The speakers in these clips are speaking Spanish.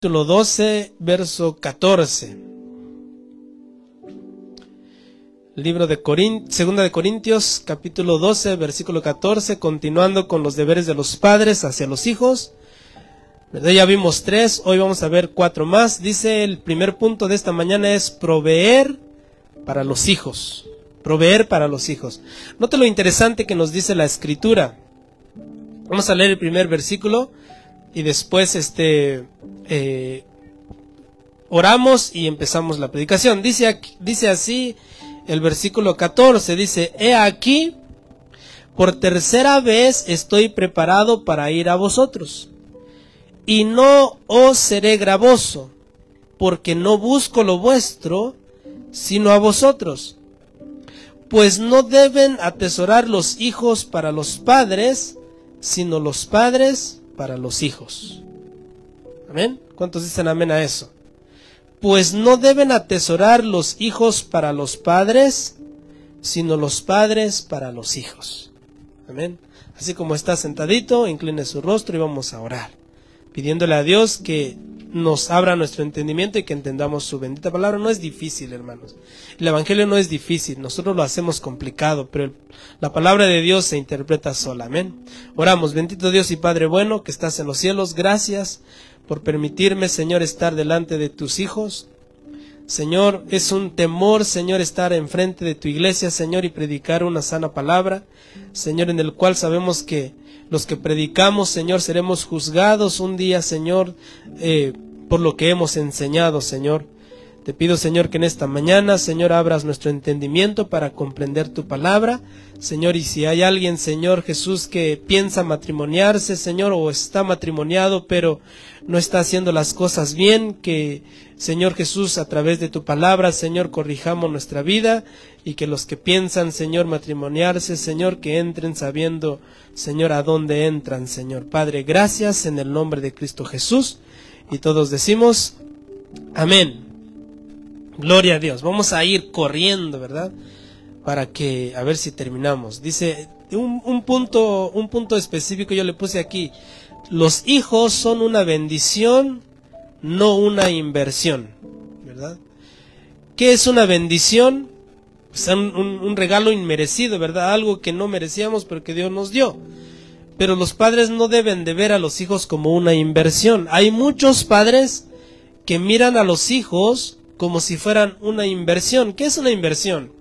Capítulo 12, verso 14. Libro de Segunda de Corintios, capítulo 12, versículo 14, continuando con los deberes de los padres hacia los hijos. Ya vimos 3, hoy vamos a ver 4 más. Dice, el primer punto de esta mañana es proveer para los hijos. Proveer para los hijos. Note lo interesante que nos dice la Escritura. Vamos a leer el primer versículo y después oramos y empezamos la predicación. Dice así el versículo 14, dice, he aquí, por tercera vez estoy preparado para ir a vosotros, y no os seré gravoso, porque no busco lo vuestro, sino a vosotros. Pues no deben atesorar los hijos para los padres, sino los padres para los hijos. ¿Amén? ¿Cuántos dicen amén a eso? Pues no deben atesorar los hijos para los padres, sino los padres para los hijos. Amén. Así como está sentadito, incline su rostro y vamos a orar, pidiéndole a Dios que nos abra nuestro entendimiento y que entendamos su bendita palabra. No es difícil, hermanos. El evangelio no es difícil, nosotros lo hacemos complicado, pero la palabra de Dios se interpreta sola. Amén. Oramos. Bendito Dios y Padre bueno que estás en los cielos, gracias por permitirme, Señor, estar delante de tus hijos. Señor, es un temor, Señor, estar enfrente de tu iglesia, Señor, y predicar una sana palabra, Señor, en el cual sabemos que los que predicamos, Señor, seremos juzgados un día, Señor, por lo que hemos enseñado, Señor. Te pido, Señor, que en esta mañana, Señor, abras nuestro entendimiento para comprender tu palabra, Señor, y si hay alguien, Señor Jesús, que piensa matrimoniarse, Señor, o está matrimoniado, pero no está haciendo las cosas bien, que, Señor Jesús, a través de tu palabra, Señor, corrijamos nuestra vida, y que los que piensan, Señor, matrimoniarse, Señor, que entren sabiendo, Señor, a dónde entran, Señor. Padre, gracias en el nombre de Cristo Jesús, y todos decimos, amén. Gloria a Dios. Vamos a ir corriendo, ¿verdad? Para que, a ver si terminamos. Dice, un punto específico yo le puse aquí. Los hijos son una bendición, no una inversión, ¿verdad? ¿Qué es una bendición? Pues un regalo inmerecido, ¿verdad? Algo que no merecíamos, pero que Dios nos dio. Pero los padres no deben de ver a los hijos como una inversión. Hay muchos padres que miran a los hijos como si fueran una inversión. ¿Qué es una inversión?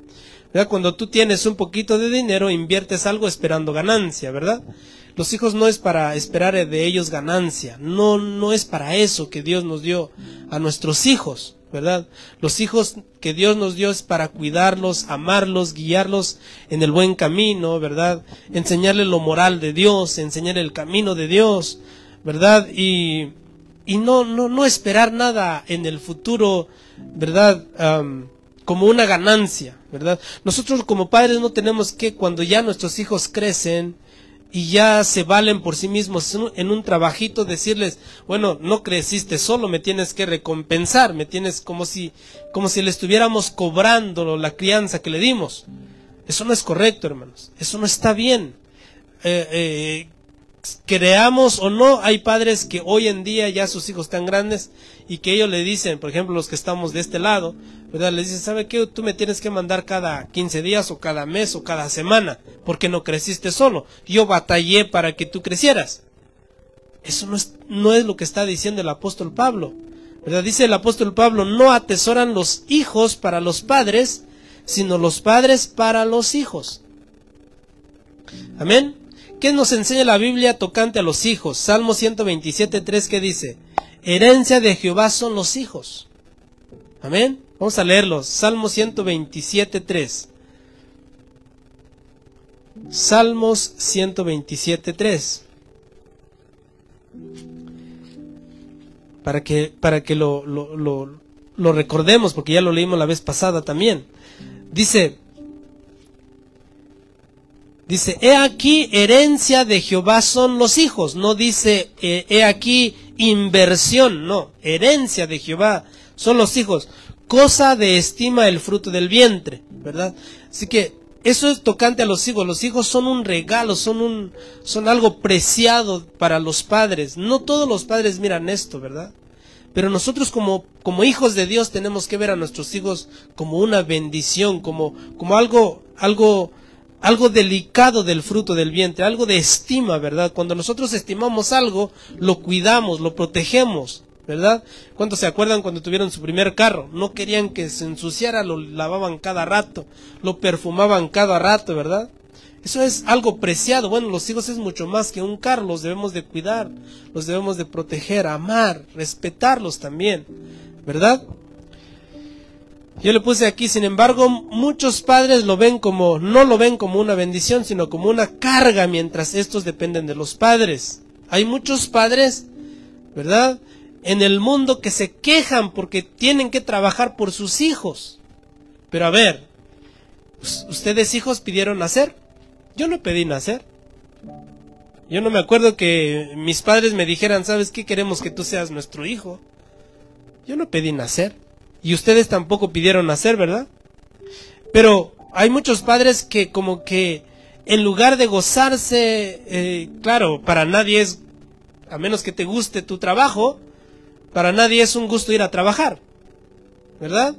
¿Verdad? Cuando tú tienes un poquito de dinero, inviertes algo esperando ganancia, ¿verdad? Los hijos no es para esperar de ellos ganancia, no es para eso que Dios nos dio a nuestros hijos, ¿verdad? Los hijos que Dios nos dio es para cuidarlos, amarlos, guiarlos en el buen camino, ¿verdad? Enseñarles lo moral de Dios, enseñar el camino de Dios, ¿verdad? Y no esperar nada en el futuro, ¿verdad? Como una ganancia, ¿verdad? Nosotros como padres no tenemos que, cuando ya nuestros hijos crecen y ya se valen por sí mismos en un trabajito, decirles, bueno, no creciste solo, me tienes que recompensar, me tienes como si le estuviéramos cobrando la crianza que le dimos. Eso no es correcto, hermanos, eso no está bien. Creamos o no, hay padres que hoy en día ya sus hijos están grandes y que ellos le dicen, por ejemplo los que estamos de este lado, ¿verdad? Les dicen, ¿sabe qué? Tú me tienes que mandar cada 15 días o cada mes o cada semana, porque no creciste solo, yo batallé para que tú crecieras. Eso no es lo que está diciendo el apóstol Pablo, ¿verdad? Dice el apóstol Pablo, no atesoran los hijos para los padres, sino los padres para los hijos. Amén. ¿Qué nos enseña la Biblia tocante a los hijos? Salmo 127:3, ¿qué dice? Herencia de Jehová son los hijos. Amén. Vamos a leerlos. Salmo 127:3. Salmos 127:3. Para que lo recordemos, porque ya lo leímos la vez pasada también. Dice, he aquí, herencia de Jehová son los hijos. No dice, he aquí, inversión. No, herencia de Jehová son los hijos. Cosa de estima el fruto del vientre, ¿verdad? Así que eso es tocante a los hijos. Los hijos son un regalo, son algo preciado para los padres. No todos los padres miran esto, ¿verdad? Pero nosotros como hijos de Dios tenemos que ver a nuestros hijos como una bendición, como algo delicado del fruto del vientre, algo de estima, ¿verdad? Cuando nosotros estimamos algo, lo cuidamos, lo protegemos, ¿verdad? ¿Cuántos se acuerdan cuando tuvieron su primer carro? No querían que se ensuciara, lo lavaban cada rato, lo perfumaban cada rato, ¿verdad? Eso es algo preciado. Bueno, los hijos es mucho más que un carro, los debemos de cuidar, los debemos de proteger, amar, respetarlos también, ¿verdad? Yo le puse aquí, sin embargo, muchos padres no lo ven como una bendición, sino como una carga mientras estos dependen de los padres. Hay muchos padres, ¿verdad?, en el mundo que se quejan porque tienen que trabajar por sus hijos. Pero a ver, ¿ustedes hijos pidieron nacer? Yo no pedí nacer. Yo no me acuerdo que mis padres me dijeran, ¿sabes qué? Queremos que tú seas nuestro hijo. Yo no pedí nacer. Y ustedes tampoco pidieron nacer, ¿verdad? Pero hay muchos padres que como que en lugar de gozarse, claro, para nadie es, a menos que te guste tu trabajo, para nadie es un gusto ir a trabajar, ¿verdad?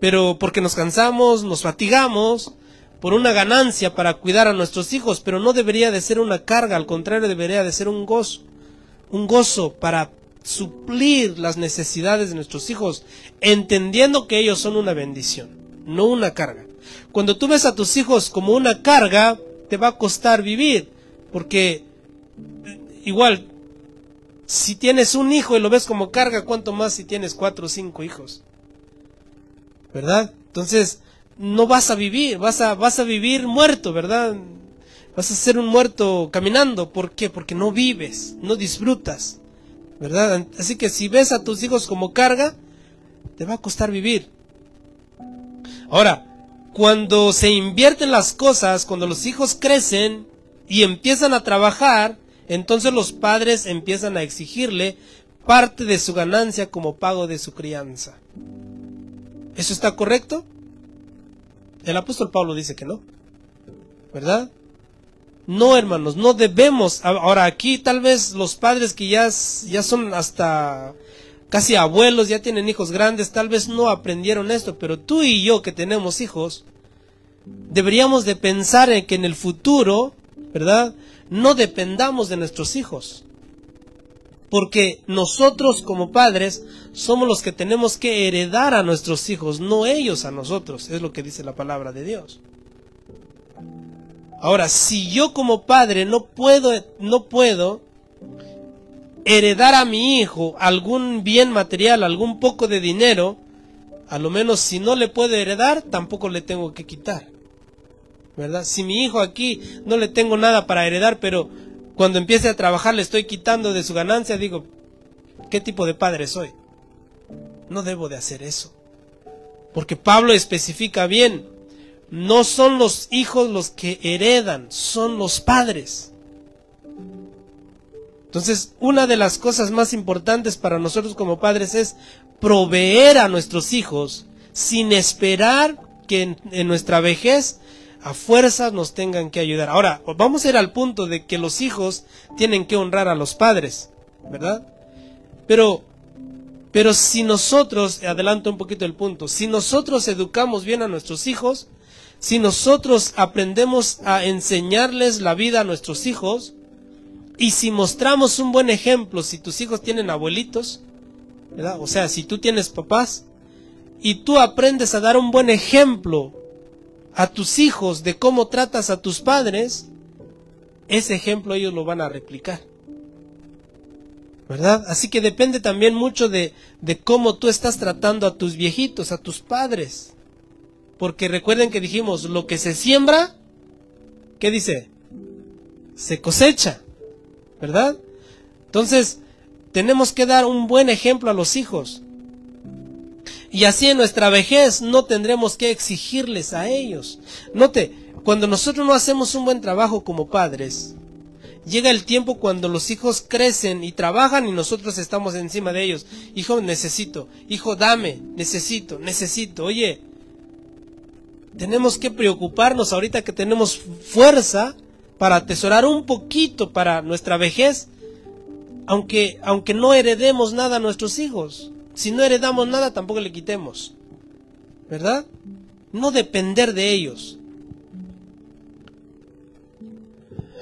Pero porque nos cansamos, nos fatigamos, por una ganancia para cuidar a nuestros hijos, pero no debería de ser una carga, al contrario debería de ser un gozo para suplir las necesidades de nuestros hijos, entendiendo que ellos son una bendición, no una carga. Cuando tú ves a tus hijos como una carga, te va a costar vivir, porque igual, si tienes un hijo y lo ves como carga, ¿cuánto más si tienes 4 o 5 hijos? ¿Verdad? Entonces, no vas a vivir, vas a vivir muerto, ¿verdad? Vas a ser un muerto caminando. ¿Por qué? Porque no vives, no disfrutas, ¿verdad? Así que si ves a tus hijos como carga, te va a costar vivir. Ahora, cuando se invierten las cosas, cuando los hijos crecen y empiezan a trabajar, entonces los padres empiezan a exigirle parte de su ganancia como pago de su crianza. ¿Eso está correcto? El apóstol Pablo dice que no, ¿verdad? No, hermanos, no debemos. Ahora aquí tal vez los padres que ya son hasta casi abuelos, ya tienen hijos grandes, tal vez no aprendieron esto, pero tú y yo que tenemos hijos, deberíamos de pensar en que en el futuro, ¿verdad?, no dependamos de nuestros hijos. Porque nosotros como padres somos los que tenemos que heredar a nuestros hijos, no ellos a nosotros, es lo que dice la palabra de Dios. Ahora, si yo como padre no puedo heredar a mi hijo algún bien material, algún poco de dinero, a lo menos si no le puedo heredar, tampoco le tengo que quitar, ¿verdad? Si mi hijo aquí no le tengo nada para heredar, pero cuando empiece a trabajar le estoy quitando de su ganancia, digo, ¿qué tipo de padre soy? No debo de hacer eso. Porque Pablo especifica bien, no son los hijos los que heredan, son los padres. Entonces, una de las cosas más importantes para nosotros como padres es proveer a nuestros hijos sin esperar que en nuestra vejez a fuerzas nos tengan que ayudar. Ahora, vamos a ir al punto de que los hijos tienen que honrar a los padres, ¿verdad? Pero si nosotros, adelanto un poquito el punto, si nosotros educamos bien a nuestros hijos, si nosotros aprendemos a enseñarles la vida a nuestros hijos, y si mostramos un buen ejemplo, si tus hijos tienen abuelitos, ¿verdad? O sea, si tú tienes papás, y tú aprendes a dar un buen ejemplo a tus hijos de cómo tratas a tus padres, ese ejemplo ellos lo van a replicar, ¿verdad? Así que depende también mucho de cómo tú estás tratando a tus viejitos, a tus padres. Porque recuerden que dijimos, lo que se siembra, ¿qué dice? Se cosecha, ¿verdad? Entonces, tenemos que dar un buen ejemplo a los hijos. Y así en nuestra vejez no tendremos que exigirles a ellos. Note, cuando nosotros no hacemos un buen trabajo como padres, llega el tiempo cuando los hijos crecen y trabajan y nosotros estamos encima de ellos. Hijo, necesito. Hijo, dame. Necesito. Oye, tenemos que preocuparnos ahorita que tenemos fuerza para atesorar un poquito para nuestra vejez. aunque no heredemos nada a nuestros hijos. Si no heredamos nada, tampoco le quitemos, ¿verdad? No depender de ellos.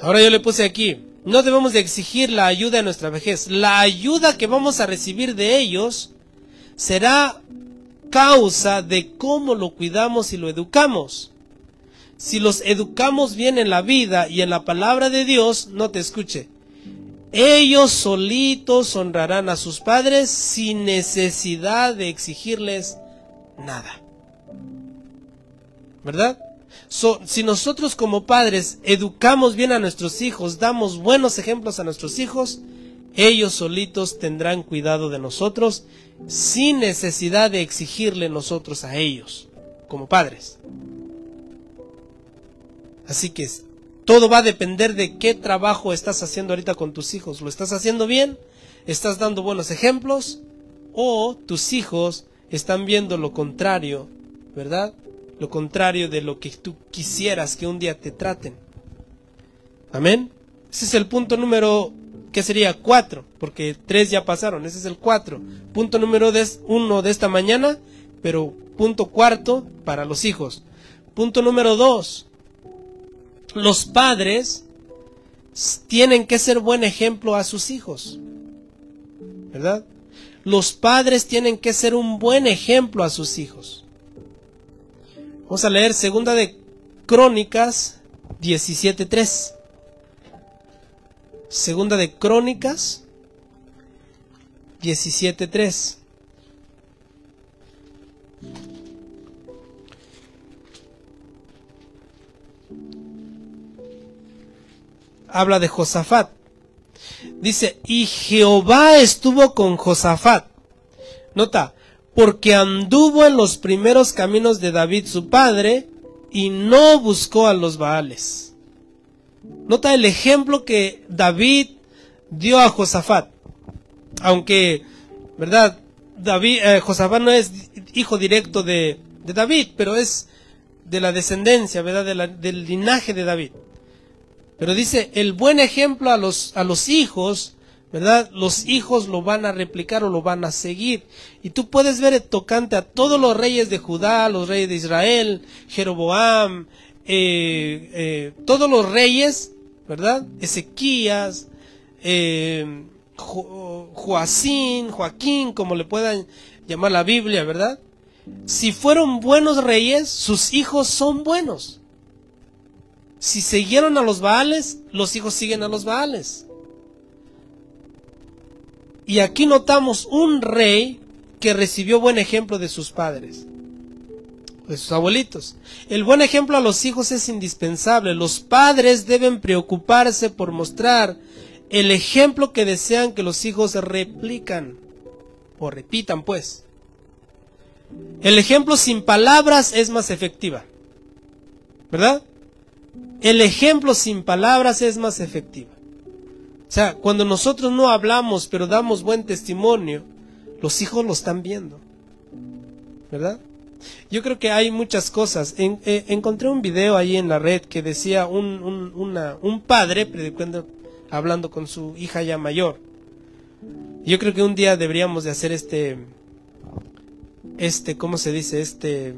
Ahora yo le puse aquí, no debemos de exigir la ayuda en nuestra vejez. La ayuda que vamos a recibir de ellos será causa de cómo lo cuidamos y lo educamos. Si los educamos bien en la vida y en la palabra de Dios, no te escuche, ellos solitos honrarán a sus padres sin necesidad de exigirles nada, ¿verdad? Si nosotros como padres educamos bien a nuestros hijos, damos buenos ejemplos a nuestros hijos, ellos solitos tendrán cuidado de nosotros sin necesidad de exigirle nosotros a ellos como padres. Así que todo va a depender de qué trabajo estás haciendo ahorita con tus hijos. ¿Lo estás haciendo bien? ¿Estás dando buenos ejemplos? ¿O tus hijos están viendo lo contrario, verdad? Lo contrario de lo que tú quisieras que un día te traten. Amén. Ese es el punto número, ¿qué sería? 4, porque 3 ya pasaron. Ese es el 4. Punto número 1 de esta mañana, pero punto 4 para los hijos. Punto número 2. Los padres tienen que ser buen ejemplo a sus hijos, ¿verdad? Los padres tienen que ser un buen ejemplo a sus hijos. Vamos a leer 2 de Crónicas 17:3. 2 de Crónicas 17:3. Habla de Josafat. Dice, y Jehová estuvo con Josafat. Nota, porque anduvo en los primeros caminos de David su padre, y no buscó a los Baales. Nota el ejemplo que David dio a Josafat. Aunque, ¿verdad? Josafat no es hijo directo de David, pero es de la descendencia, ¿verdad? Del linaje de David. Pero dice, el buen ejemplo a los hijos, ¿verdad? Los hijos lo van a replicar o lo van a seguir. Y tú puedes ver tocante a todos los reyes de Judá, los reyes de Israel, Jeroboam, todos los reyes, ¿verdad? Ezequías, Joaquín, como le puedan llamar la Biblia, ¿verdad? Si fueron buenos reyes, sus hijos son buenos. Si siguieron a los Baales, los hijos siguen a los Baales. Y aquí notamos un rey que recibió buen ejemplo de sus padres, de sus abuelitos. El buen ejemplo a los hijos es indispensable. Los padres deben preocuparse por mostrar el ejemplo que desean que los hijos replican, o repitan pues. El ejemplo sin palabras es más efectiva, ¿verdad? El ejemplo sin palabras es más efectivo. O sea, cuando nosotros no hablamos, pero damos buen testimonio, los hijos lo están viendo, ¿verdad? Yo creo que hay muchas cosas. Encontré un video ahí en la red que decía un padre predicando, hablando con su hija ya mayor. Yo creo que un día deberíamos de hacer ¿cómo se dice? Este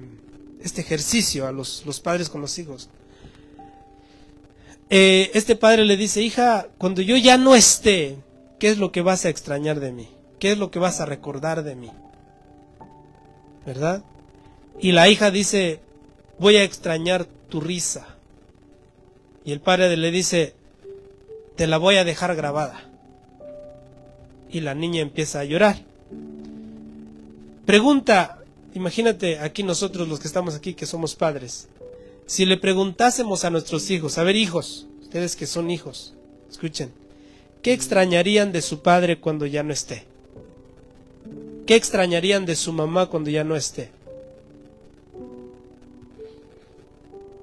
ejercicio a los padres con los hijos. Este padre le dice, hija, cuando yo ya no esté, ¿qué es lo que vas a extrañar de mí? ¿Qué es lo que vas a recordar de mí? ¿Verdad? Y la hija dice, voy a extrañar tu risa. Y el padre le dice, te la voy a dejar grabada. Y la niña empieza a llorar. Pregunta, imagínate aquí nosotros los que estamos aquí, que somos padres. Si le preguntásemos a nuestros hijos, a ver hijos, ustedes que son hijos, escuchen, ¿qué extrañarían de su padre cuando ya no esté? ¿Qué extrañarían de su mamá cuando ya no esté?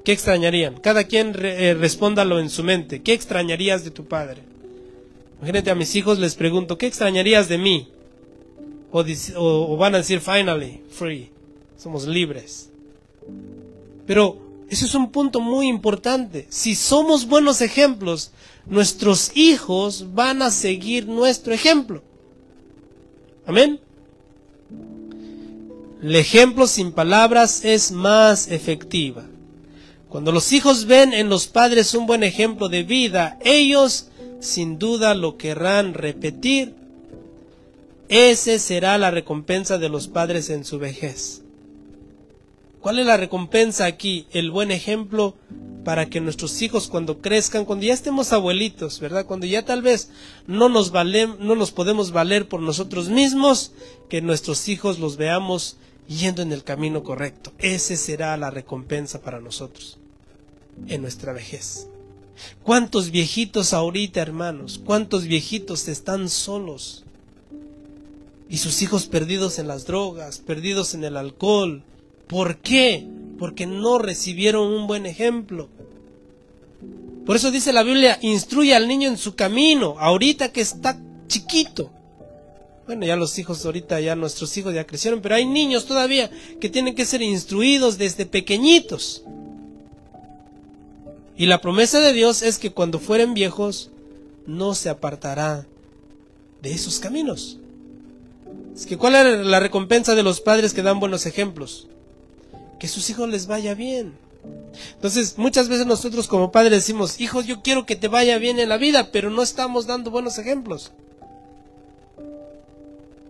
¿Qué extrañarían? Cada quien respóndalo en su mente. ¿Qué extrañarías de tu padre? Imagínate, a mis hijos les pregunto, ¿qué extrañarías de mí? O van a decir, finally, free, somos libres. Pero Ese es un punto muy importante. Si somos buenos ejemplos, nuestros hijos van a seguir nuestro ejemplo. Amén. El ejemplo sin palabras es más efectiva. Cuando los hijos ven en los padres un buen ejemplo de vida, ellos sin duda lo querrán repetir. Esa será la recompensa de los padres en su vejez. ¿Cuál es la recompensa aquí? El buen ejemplo para que nuestros hijos cuando crezcan, cuando ya estemos abuelitos, ¿verdad? Cuando ya tal vez no nos podemos valer por nosotros mismos, que nuestros hijos los veamos yendo en el camino correcto. Esa será la recompensa para nosotros en nuestra vejez. ¿Cuántos viejitos ahorita, hermanos? ¿Cuántos viejitos están solos? Y sus hijos perdidos en las drogas, perdidos en el alcohol. ¿Por qué? Porque no recibieron un buen ejemplo. Por eso dice la Biblia, instruye al niño en su camino, ahorita que está chiquito. Bueno, ya los hijos ahorita, ya nuestros hijos ya crecieron, pero hay niños todavía que tienen que ser instruidos desde pequeñitos. Y la promesa de Dios es que cuando fueren viejos, no se apartará de esos caminos. Es que ¿cuál es la recompensa de los padres que dan buenos ejemplos? Que sus hijos les vaya bien. Entonces, muchas veces nosotros como padres decimos, hijos, yo quiero que te vaya bien en la vida, pero no estamos dando buenos ejemplos.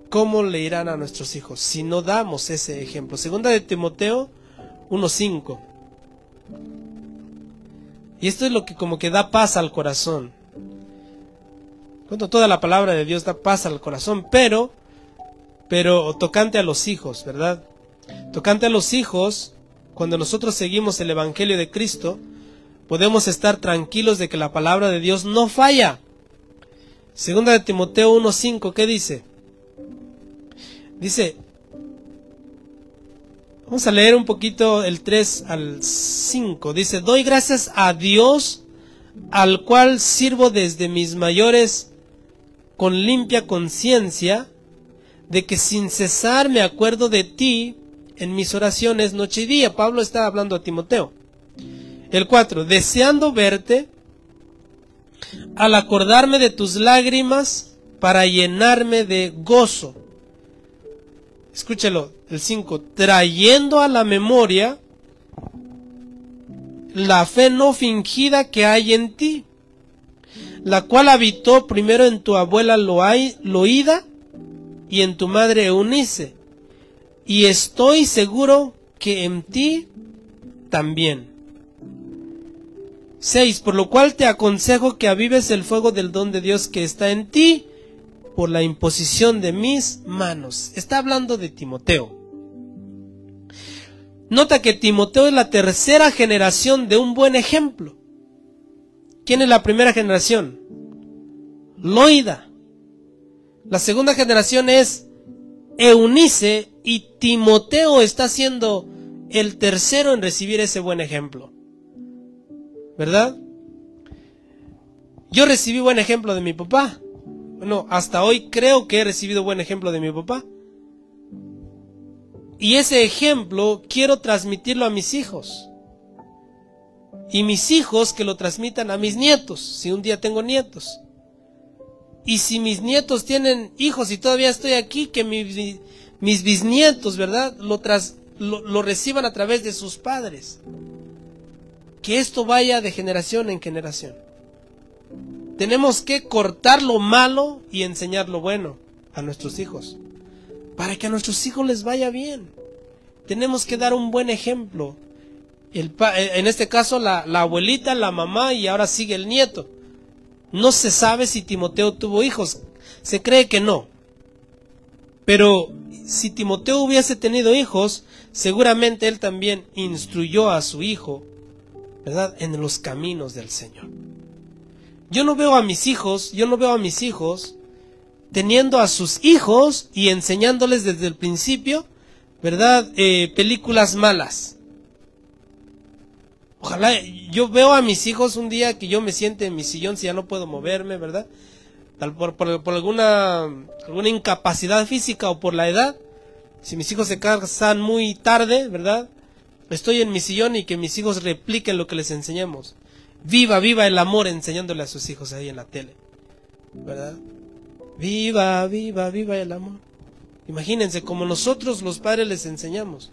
¿Cómo le irán a nuestros hijos si no damos ese ejemplo? Segunda de Timoteo 1:5. Y esto es lo que como que da paz al corazón. Cuando toda la palabra de Dios da paz al corazón, pero tocante a los hijos, ¿verdad? Tocante a los hijos, cuando nosotros seguimos el Evangelio de Cristo, podemos estar tranquilos de que la palabra de Dios no falla. Segunda de Timoteo 1:5, ¿qué dice? Dice, vamos a leer un poquito el 3 al 5. Dice, doy gracias a Dios, al cual sirvo desde mis mayores con limpia conciencia, de que sin cesar me acuerdo de ti en mis oraciones noche y día. Pablo está hablando a Timoteo. El 4, deseando verte, al acordarme de tus lágrimas, para llenarme de gozo. Escúchelo, el 5, trayendo a la memoria la fe no fingida que hay en ti, la cual habitó primero en tu abuela Loída y en tu madre Eunice, y estoy seguro que en ti también. 6, por lo cual te aconsejo que avives el fuego del don de Dios que está en ti, por la imposición de mis manos. Está hablando de Timoteo. Nota que Timoteo es la tercera generación de un buen ejemplo. ¿Quién es la primera generación? Loída. La segunda generación es Eunice, y Timoteo está siendo el tercero en recibir ese buen ejemplo. ¿Verdad? Yo recibí buen ejemplo de mi papá. Bueno, hasta hoy creo que he recibido buen ejemplo de mi papá. Y ese ejemplo quiero transmitirlo a mis hijos. Y mis hijos que lo transmitan a mis nietos, si un día tengo nietos. Y si mis nietos tienen hijos y todavía estoy aquí, que mis bisnietos, ¿verdad?, lo reciban a través de sus padres. Que esto vaya de generación en generación. Tenemos que cortar lo malo y enseñar lo bueno a nuestros hijos, para que a nuestros hijos les vaya bien. Tenemos que dar un buen ejemplo. En este caso la abuelita, la mamá, y ahora sigue el nieto. No se sabe si Timoteo tuvo hijos, se cree que no. Pero si Timoteo hubiese tenido hijos, seguramente él también instruyó a su hijo, ¿verdad?, en los caminos del Señor. Yo no veo a mis hijos teniendo a sus hijos y enseñándoles desde el principio, ¿verdad?, películas malas. Ojalá yo veo a mis hijos un día que yo me siente en mi sillón si ya no puedo moverme, ¿verdad? Por alguna incapacidad física o por la edad. Si mis hijos se casan muy tarde, ¿verdad?, Estoy en mi sillón y que mis hijos repliquen lo que les enseñamos. Viva, viva el amor enseñándole a sus hijos ahí en la tele, ¿verdad? Viva, viva, viva el amor. Imagínense, como nosotros los padres les enseñamos.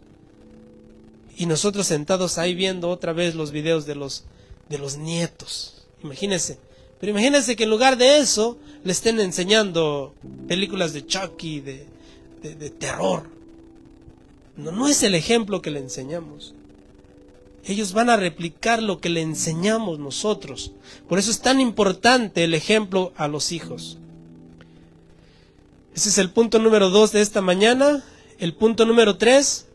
Y nosotros sentados ahí viendo otra vez los videos de los nietos. Imagínense. Pero imagínense que en lugar de eso le estén enseñando películas de Chucky, de terror. No es el ejemplo que le enseñamos. Ellos van a replicar lo que le enseñamos nosotros. Por eso es tan importante el ejemplo a los hijos. Ese es el punto número 2 de esta mañana. El punto número 3.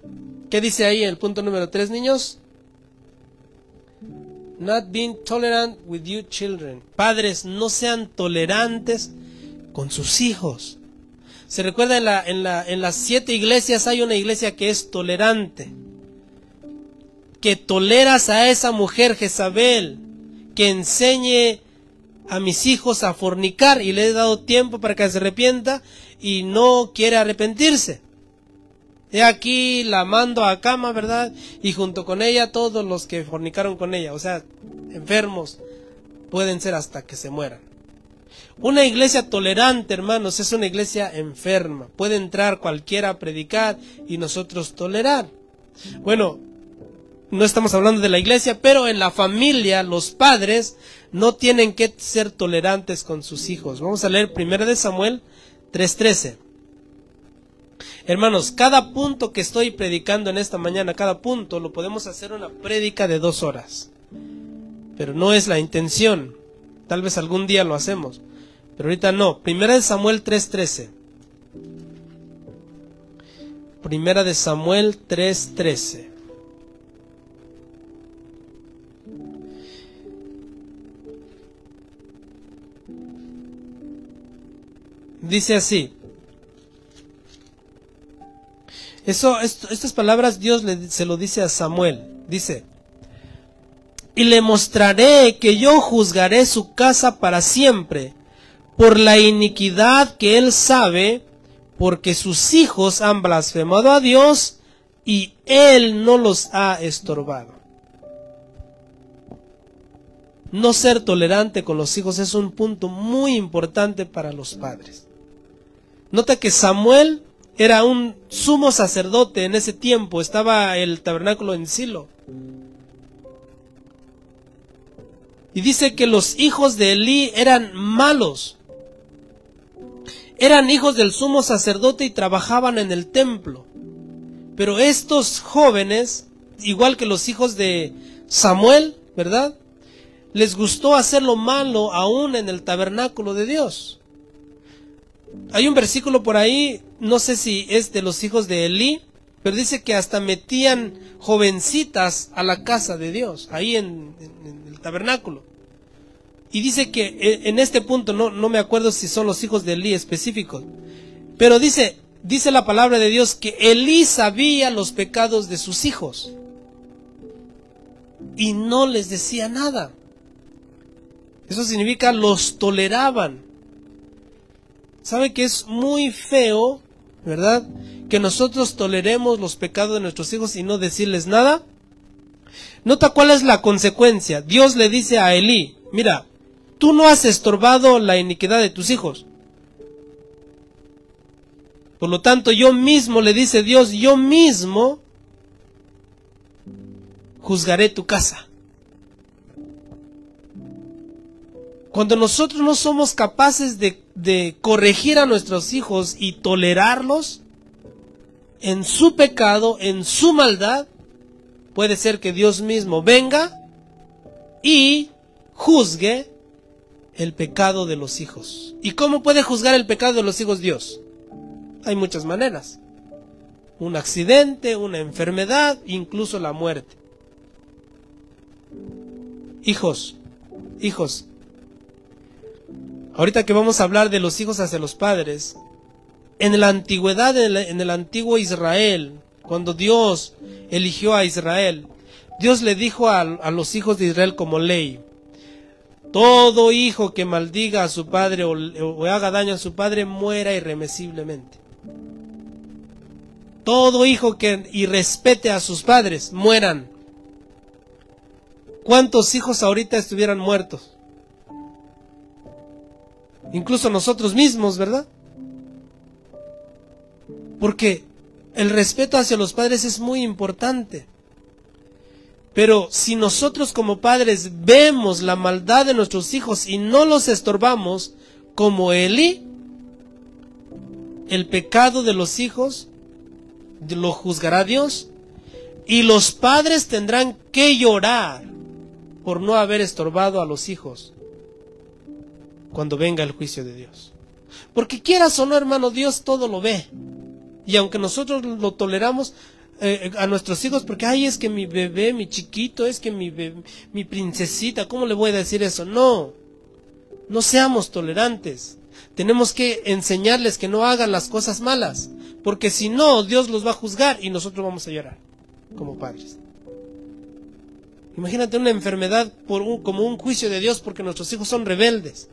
¿Qué dice ahí el punto número 3, niños? Not being tolerant with your children. Padres, no sean tolerantes con sus hijos. Se recuerda en las 7 iglesias hay una iglesia que es tolerante. Que toleras a esa mujer Jezabel, que enseñe a mis hijos a fornicar, y le he dado tiempo para que se arrepienta y no quiere arrepentirse. He aquí la mando a cama, ¿verdad? Y junto con ella todos los que fornicaron con ella, o sea, enfermos, pueden ser hasta que se mueran. Una iglesia tolerante, hermanos, es una iglesia enferma. Puede entrar cualquiera a predicar y nosotros tolerar. Bueno, no estamos hablando de la iglesia, pero en la familia los padres no tienen que ser tolerantes con sus hijos. Vamos a leer 1 Samuel 3:13. Hermanos, cada punto que estoy predicando en esta mañana, cada punto lo podemos hacer una prédica de 2 horas. Pero no es la intención. Tal vez algún día lo hacemos, pero ahorita no. 1 Samuel 3:13. 1 Samuel 3:13. Dice así. Estas palabras Dios se lo dice a Samuel. Dice: y le mostraré que yo juzgaré su casa para siempre, por la iniquidad que él sabe, porque sus hijos han blasfemado a Dios, y él no los ha estorbado. No ser tolerante con los hijos es un punto muy importante para los padres. Nota que Samuel era un sumo sacerdote en ese tiempo, estaba el tabernáculo en Silo. Y dice que los hijos de Elí eran malos. Eran hijos del sumo sacerdote y trabajaban en el templo. Pero estos jóvenes, igual que los hijos de Samuel, ¿verdad?, les gustó hacer lo malo aún en el tabernáculo de Dios. Hay un versículo por ahí, no sé si es de los hijos de Elí, pero dice que hasta metían jovencitas a la casa de Dios, ahí en el tabernáculo. Y dice que en este punto, no me acuerdo si son los hijos de Elí específicos, pero dice la palabra de Dios que Elí sabía los pecados de sus hijos y no les decía nada. Eso significa los toleraban. ¿Sabe que es muy feo, verdad, que nosotros toleremos los pecados de nuestros hijos y no decirles nada? Nota cuál es la consecuencia. Dios le dice a Elí: mira, tú no has estorbado la iniquidad de tus hijos. Por lo tanto, yo mismo, le dice Dios, yo mismo juzgaré tu casa. Cuando nosotros no somos capaces de corregir a nuestros hijos y tolerarlos en su pecado, en su maldad, puede ser que Dios mismo venga y juzgue el pecado de los hijos. ¿Y cómo puede juzgar el pecado de los hijos Dios? Hay muchas maneras. Un accidente, una enfermedad, incluso la muerte. Hijos, ahorita que vamos a hablar de los hijos hacia los padres, en la antigüedad, en el antiguo Israel, cuando Dios eligió a Israel, Dios le dijo a los hijos de Israel como ley: todo hijo que maldiga a su padre o haga daño a su padre muera irremisiblemente. Todo hijo que irrespete a sus padres, mueran. ¿Cuántos hijos ahorita estuvieran muertos? Incluso nosotros mismos, ¿verdad? Porque el respeto hacia los padres es muy importante. Pero si nosotros como padres vemos la maldad de nuestros hijos y no los estorbamos, como Elí, el pecado de los hijos lo juzgará Dios, y los padres tendrán que llorar por no haber estorbado a los hijos cuando venga el juicio de Dios. Porque quieras o no, hermano, Dios todo lo ve. Y aunque nosotros lo toleramos a nuestros hijos, porque ay, es que mi bebé, mi chiquito, es que mi princesita, ¿cómo le voy a decir eso? No seamos tolerantes. Tenemos que enseñarles que no hagan las cosas malas, porque si no, Dios los va a juzgar y nosotros vamos a llorar como padres. Imagínate una enfermedad como un juicio de Dios porque nuestros hijos son rebeldes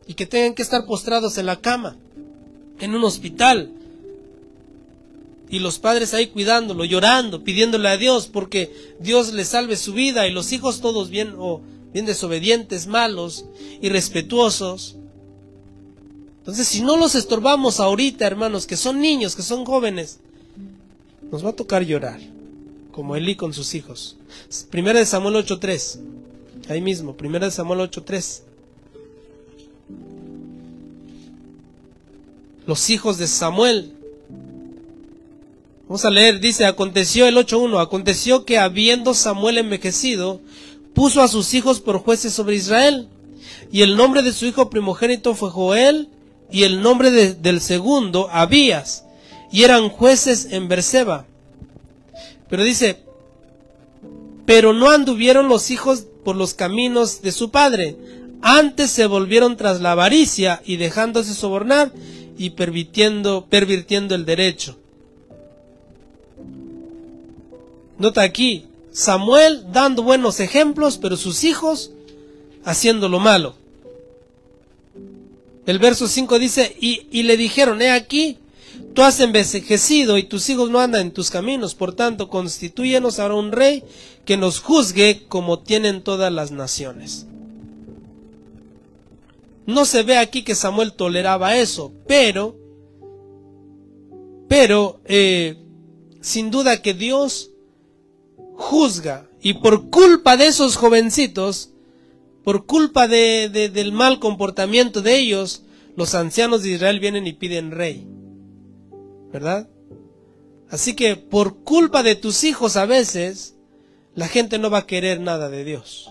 y que tengan que estar postrados en la cama, en un hospital, y los padres ahí cuidándolo, llorando, pidiéndole a Dios porque Dios le salve su vida, y los hijos todos bien desobedientes, malos, irrespetuosos. Entonces, si no los estorbamos ahorita, hermanos, que son niños, que son jóvenes, nos va a tocar llorar, como Elí con sus hijos. 1 Samuel 8:3, ahí mismo, 1 Samuel 8:3. Los hijos de Samuel. Vamos a leer, dice, aconteció el 8:1, aconteció que habiendo Samuel envejecido, puso a sus hijos por jueces sobre Israel, y el nombre de su hijo primogénito fue Joel, y el nombre del segundo Abías, y eran jueces en Berseba. Pero dice, pero no anduvieron los hijos por los caminos de su padre, antes se volvieron tras la avaricia, y dejándose sobornar, y pervirtiendo el derecho. Nota aquí, Samuel dando buenos ejemplos, pero sus hijos haciendo lo malo. El verso 5 dice, y le dijeron, he aquí, tú has envejecido y tus hijos no andan en tus caminos, por tanto, constitúyenos ahora un rey que nos juzgue como tienen todas las naciones. No se ve aquí que Samuel toleraba eso, pero sin duda que Dios juzga, y por culpa de esos jovencitos, por culpa del mal comportamiento de ellos, los ancianos de Israel vienen y piden rey, ¿verdad? Así que por culpa de tus hijos a veces, la gente no va a querer nada de Dios.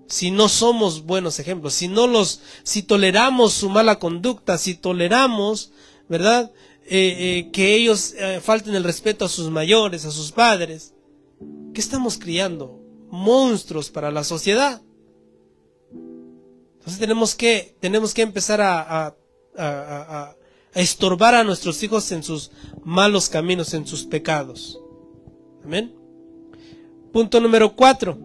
Si no somos buenos ejemplos, si toleramos su mala conducta, si toleramos, ¿verdad?, que ellos falten el respeto a sus mayores, a sus padres, ¿qué estamos criando? Monstruos para la sociedad. Entonces tenemos que empezar a estorbar a nuestros hijos en sus malos caminos, en sus pecados. Amén. Punto número 4.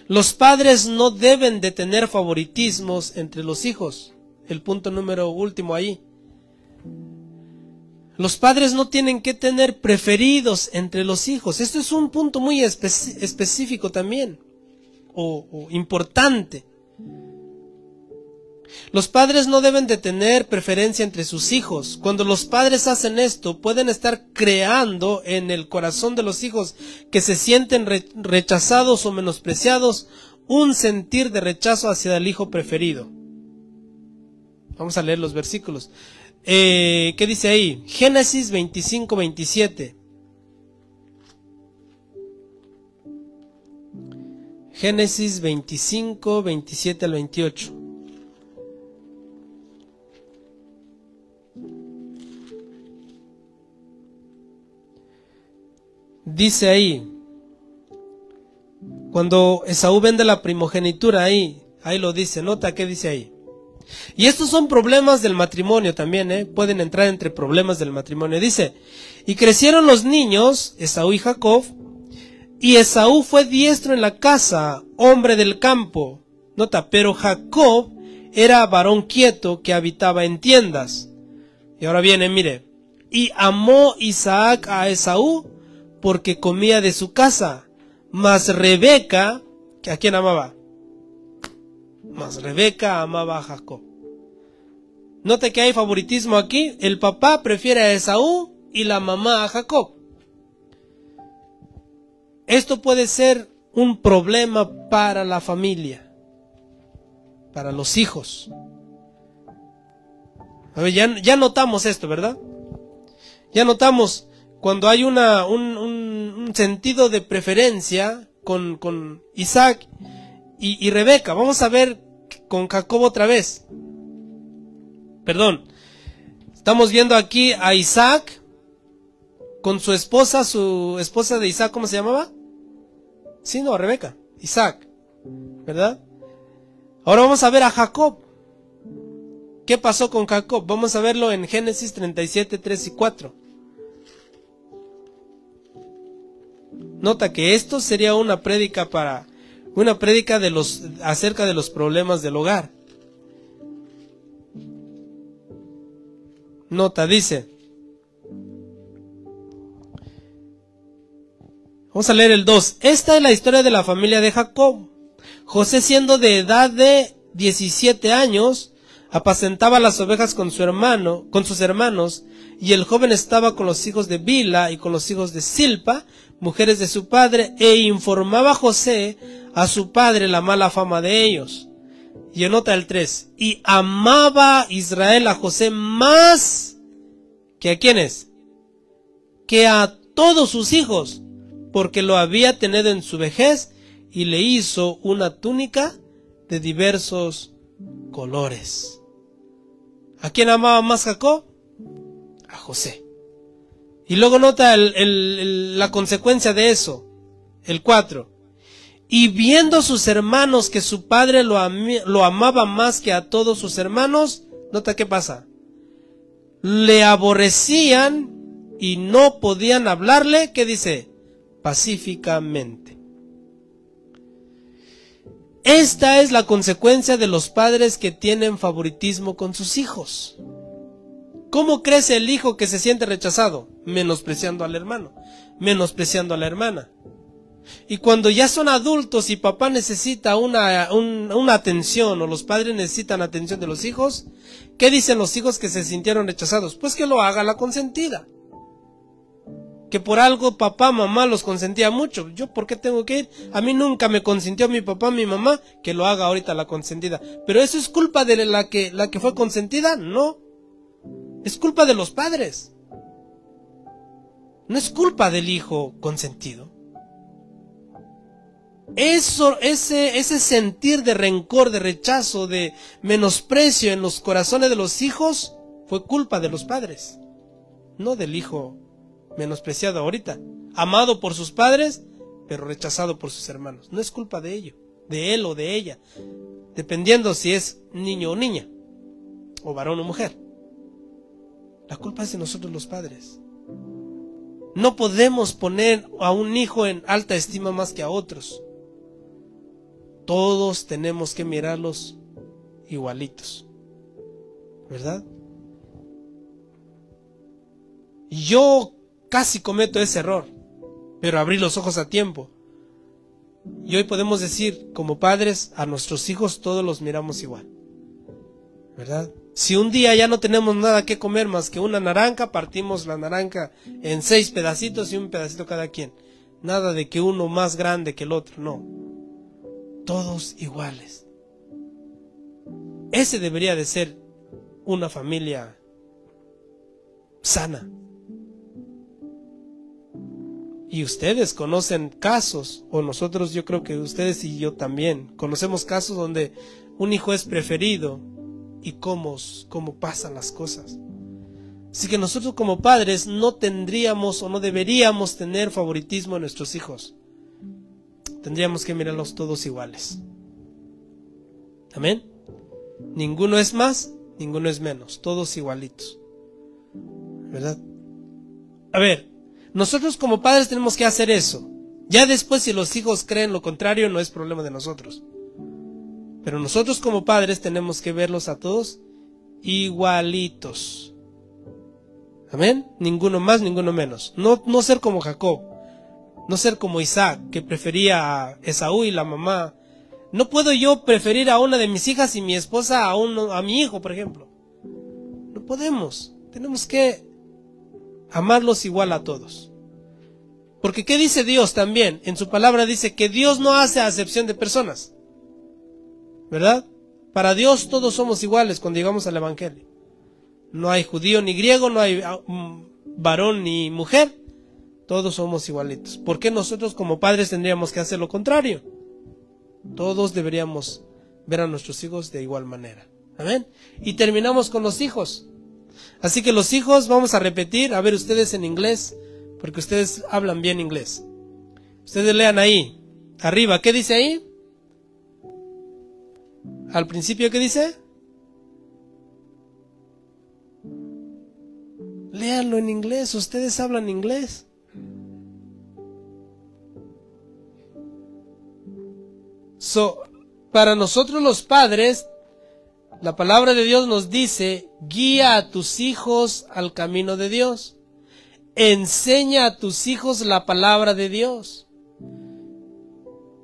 Los padres no deben de tener favoritismos entre los hijos. El punto número último ahí. Los padres no tienen que tener preferidos entre los hijos. Esto es un punto muy específico también, o importante. Los padres no deben de tener preferencia entre sus hijos. Cuando los padres hacen esto, pueden estar creando en el corazón de los hijos que se sienten rechazados o menospreciados, un sentir de rechazo hacia el hijo preferido. Vamos a leer los versículos. ¿Qué dice ahí? Génesis 25:27. Génesis 25:27 al 28. Dice ahí, cuando Esaú vende la primogenitura, ahí lo dice, nota qué dice ahí. Y estos son problemas del matrimonio también, pueden entrar entre problemas del matrimonio. Dice, y crecieron los niños, Esaú y Jacob, y Esaú fue diestro en la caza, hombre del campo. Nota, pero Jacob era varón quieto que habitaba en tiendas. Y ahora viene, mire. Y amó Isaac a Esaú porque comía de su casa. Mas Rebeca, ¿a quién amaba? Mas Rebeca amaba a Jacob. Note que hay favoritismo aquí. El papá prefiere a Esaú y la mamá a Jacob. Esto puede ser un problema para la familia, para los hijos. A ver, ya notamos esto, ¿verdad? Ya notamos cuando hay un sentido de preferencia con Isaac y Rebeca. Vamos a ver con Jacob otra vez. Perdón. Estamos viendo aquí a Isaac con su esposa de Isaac, ¿cómo se llamaba? Sí, no, Rebeca. Isaac, ¿verdad? Ahora vamos a ver a Jacob. ¿Qué pasó con Jacob? Vamos a verlo en Génesis 37, 3 y 4. Nota que esto sería una prédica acerca de los problemas del hogar. Nota, dice. Vamos a leer el 2. Esta es la historia de la familia de Jacob. José, siendo de edad de 17 años, apacentaba las ovejas con sus hermanos, y el joven estaba con los hijos de Bila y con los hijos de Silpa, mujeres de su padre, e informaba José a su padre la mala fama de ellos. Y anota el 3. Y amaba Israel a José más que ¿a quiénes? Que a todos sus hijos, porque lo había tenido en su vejez y le hizo una túnica de diversos colores. ¿A quién amaba más Jacob? A José. Y luego nota la consecuencia de eso, el 4. Y viendo sus hermanos que su padre lo amaba más que a todos sus hermanos, nota qué pasa. Le aborrecían y no podían hablarle, ¿qué dice? Pacíficamente. Esta es la consecuencia de los padres que tienen favoritismo con sus hijos. ¿Cómo crece el hijo que se siente rechazado? Menospreciando al hermano, menospreciando a la hermana. Y cuando ya son adultos y papá necesita una atención, o los padres necesitan atención de los hijos, ¿qué dicen los hijos que se sintieron rechazados? Pues que lo haga la consentida. Que por algo papá, mamá los consentía mucho. ¿Yo por qué tengo que ir? A mí nunca me consintió mi papá, mi mamá, que lo haga ahorita la consentida. ¿Pero eso es culpa de la que fue consentida? No. Es culpa de los padres. No es culpa del hijo consentido. Ese sentir de rencor, de rechazo, de menosprecio en los corazones de los hijos fue culpa de los padres, no del hijo menospreciado ahorita, amado por sus padres, pero rechazado por sus hermanos. No es culpa de ello, de él o de ella, dependiendo si es niño o niña, o varón o mujer. La culpa es de nosotros los padres. No podemos poner a un hijo en alta estima más que a otros. Todos tenemos que mirarlos igualitos, ¿verdad? Yo casi cometo ese error, pero abrí los ojos a tiempo. Y hoy podemos decir, como padres, a nuestros hijos todos los miramos igual, ¿verdad? Si un día ya no tenemos nada que comer más que una naranja, partimos la naranja en 6 pedacitos y un pedacito cada quien. Nada de que uno más grande que el otro, no. Todos iguales. Ese debería de ser una familia sana. Y ustedes conocen casos, o nosotros, yo creo que ustedes y yo también, conocemos casos donde un hijo es preferido y cómo pasan las cosas. Así que nosotros como padres no tendríamos o no deberíamos tener favoritismo en nuestros hijos. Tendríamos que mirarlos todos iguales. Amén. Ninguno es más, ninguno es menos, todos igualitos, ¿verdad? A ver, nosotros como padres tenemos que hacer eso. Ya después, si los hijos creen lo contrario, no es problema de nosotros. Pero nosotros como padres tenemos que verlos a todos igualitos. Amén. Ninguno más, ninguno menos. No ser como Jacob. No ser como Isaac, que prefería a Esaú y la mamá. No puedo yo preferir a una de mis hijas y mi esposa a mi hijo, por ejemplo. No podemos. Tenemos que amarlos igual a todos. Porque ¿qué dice Dios también? En su palabra dice que Dios no hace acepción de personas. ¿Verdad? Para Dios todos somos iguales cuando llegamos al Evangelio. No hay judío ni griego, no hay varón ni mujer. Todos somos igualitos. ¿Por qué nosotros como padres tendríamos que hacer lo contrario? Todos deberíamos ver a nuestros hijos de igual manera. Amén. Y terminamos con los hijos. Así que los hijos vamos a repetir. A ver ustedes en inglés, porque ustedes hablan bien inglés. Ustedes lean ahí, arriba. ¿Qué dice ahí? Al principio, ¿qué dice? Léanlo en inglés. Ustedes hablan inglés. Para nosotros los padres, la palabra de Dios nos dice: guía a tus hijos al camino de Dios. Enseña a tus hijos la palabra de Dios.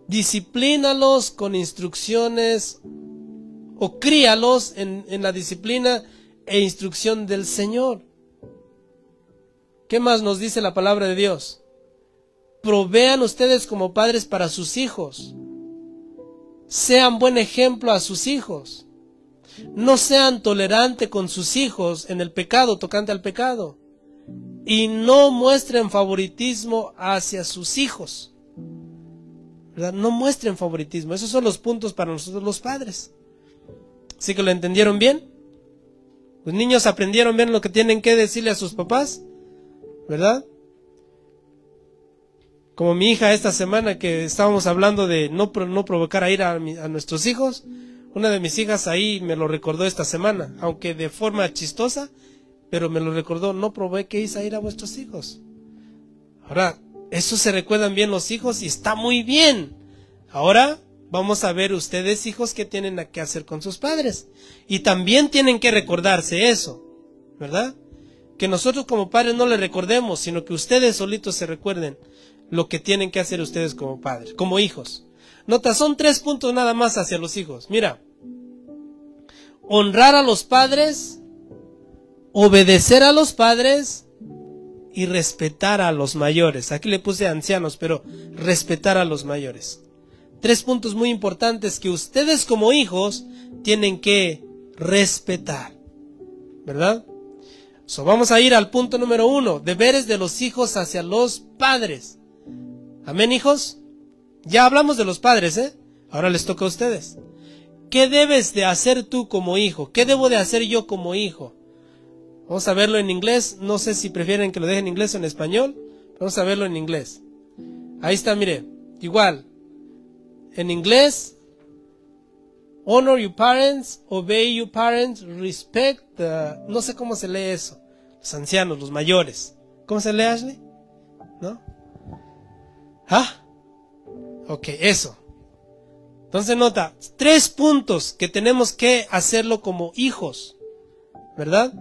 Disciplínalos con instrucciones, o críalos en la disciplina e instrucción del Señor. ¿Qué más nos dice la palabra de Dios? Provean ustedes como padres para sus hijos. Sean buen ejemplo a sus hijos. No sean tolerantes con sus hijos en el pecado, tocante al pecado. Y no muestren favoritismo hacia sus hijos. ¿Verdad? No muestren favoritismo. Esos son los puntos para nosotros los padres. ¿Sí que lo entendieron bien? Los niños aprendieron bien lo que tienen que decirle a sus papás, ¿verdad? Como mi hija esta semana que estábamos hablando de no provocar a ira a nuestros hijos. Una de mis hijas ahí me lo recordó esta semana, aunque de forma chistosa, pero me lo recordó: no provoquéis a ira a vuestros hijos. Ahora, eso se recuerdan bien los hijos y está muy bien. Ahora vamos a ver ustedes, hijos, qué tienen que hacer con sus padres. Y también tienen que recordarse eso, ¿verdad? Que nosotros como padres no les recordemos, sino que ustedes solitos se recuerden lo que tienen que hacer ustedes como padres, como hijos. Nota, son 3 puntos nada más hacia los hijos. Mira: honrar a los padres, obedecer a los padres y respetar a los mayores. Aquí le puse ancianos, pero respetar a los mayores. 3 puntos muy importantes que ustedes como hijos tienen que respetar, ¿verdad? Vamos a ir al punto número 1, deberes de los hijos hacia los padres. Amén, hijos. Ya hablamos de los padres, ahora les toca a ustedes. ¿Qué debes de hacer tú como hijo? ¿Qué debo de hacer yo como hijo? Vamos a verlo en inglés. No sé si prefieren que lo deje en inglés o en español. Vamos a verlo en inglés. Ahí está, mire. Igual. En inglés: honor your parents, obey your parents, respect no sé cómo se lee eso. Los ancianos, los mayores. ¿Cómo se lee, Ashley? ¿No? ¿Ah? Ok, eso. Entonces nota, 3 puntos que tenemos que hacerlo como hijos, ¿verdad?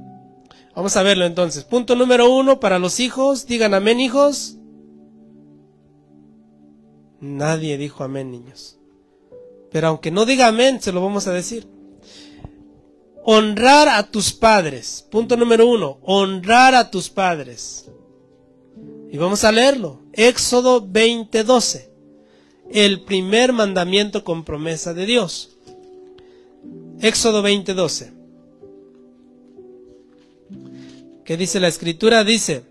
Vamos a verlo entonces. Punto número 1 para los hijos. Digan amén, hijos. Nadie dijo amén, niños. Pero aunque no diga amén, se lo vamos a decir. Honrar a tus padres. Punto número 1. Honrar a tus padres. Y vamos a leerlo. Éxodo 20:12. El primer mandamiento con promesa de Dios. Éxodo 20:12. ¿Qué dice la escritura? Dice,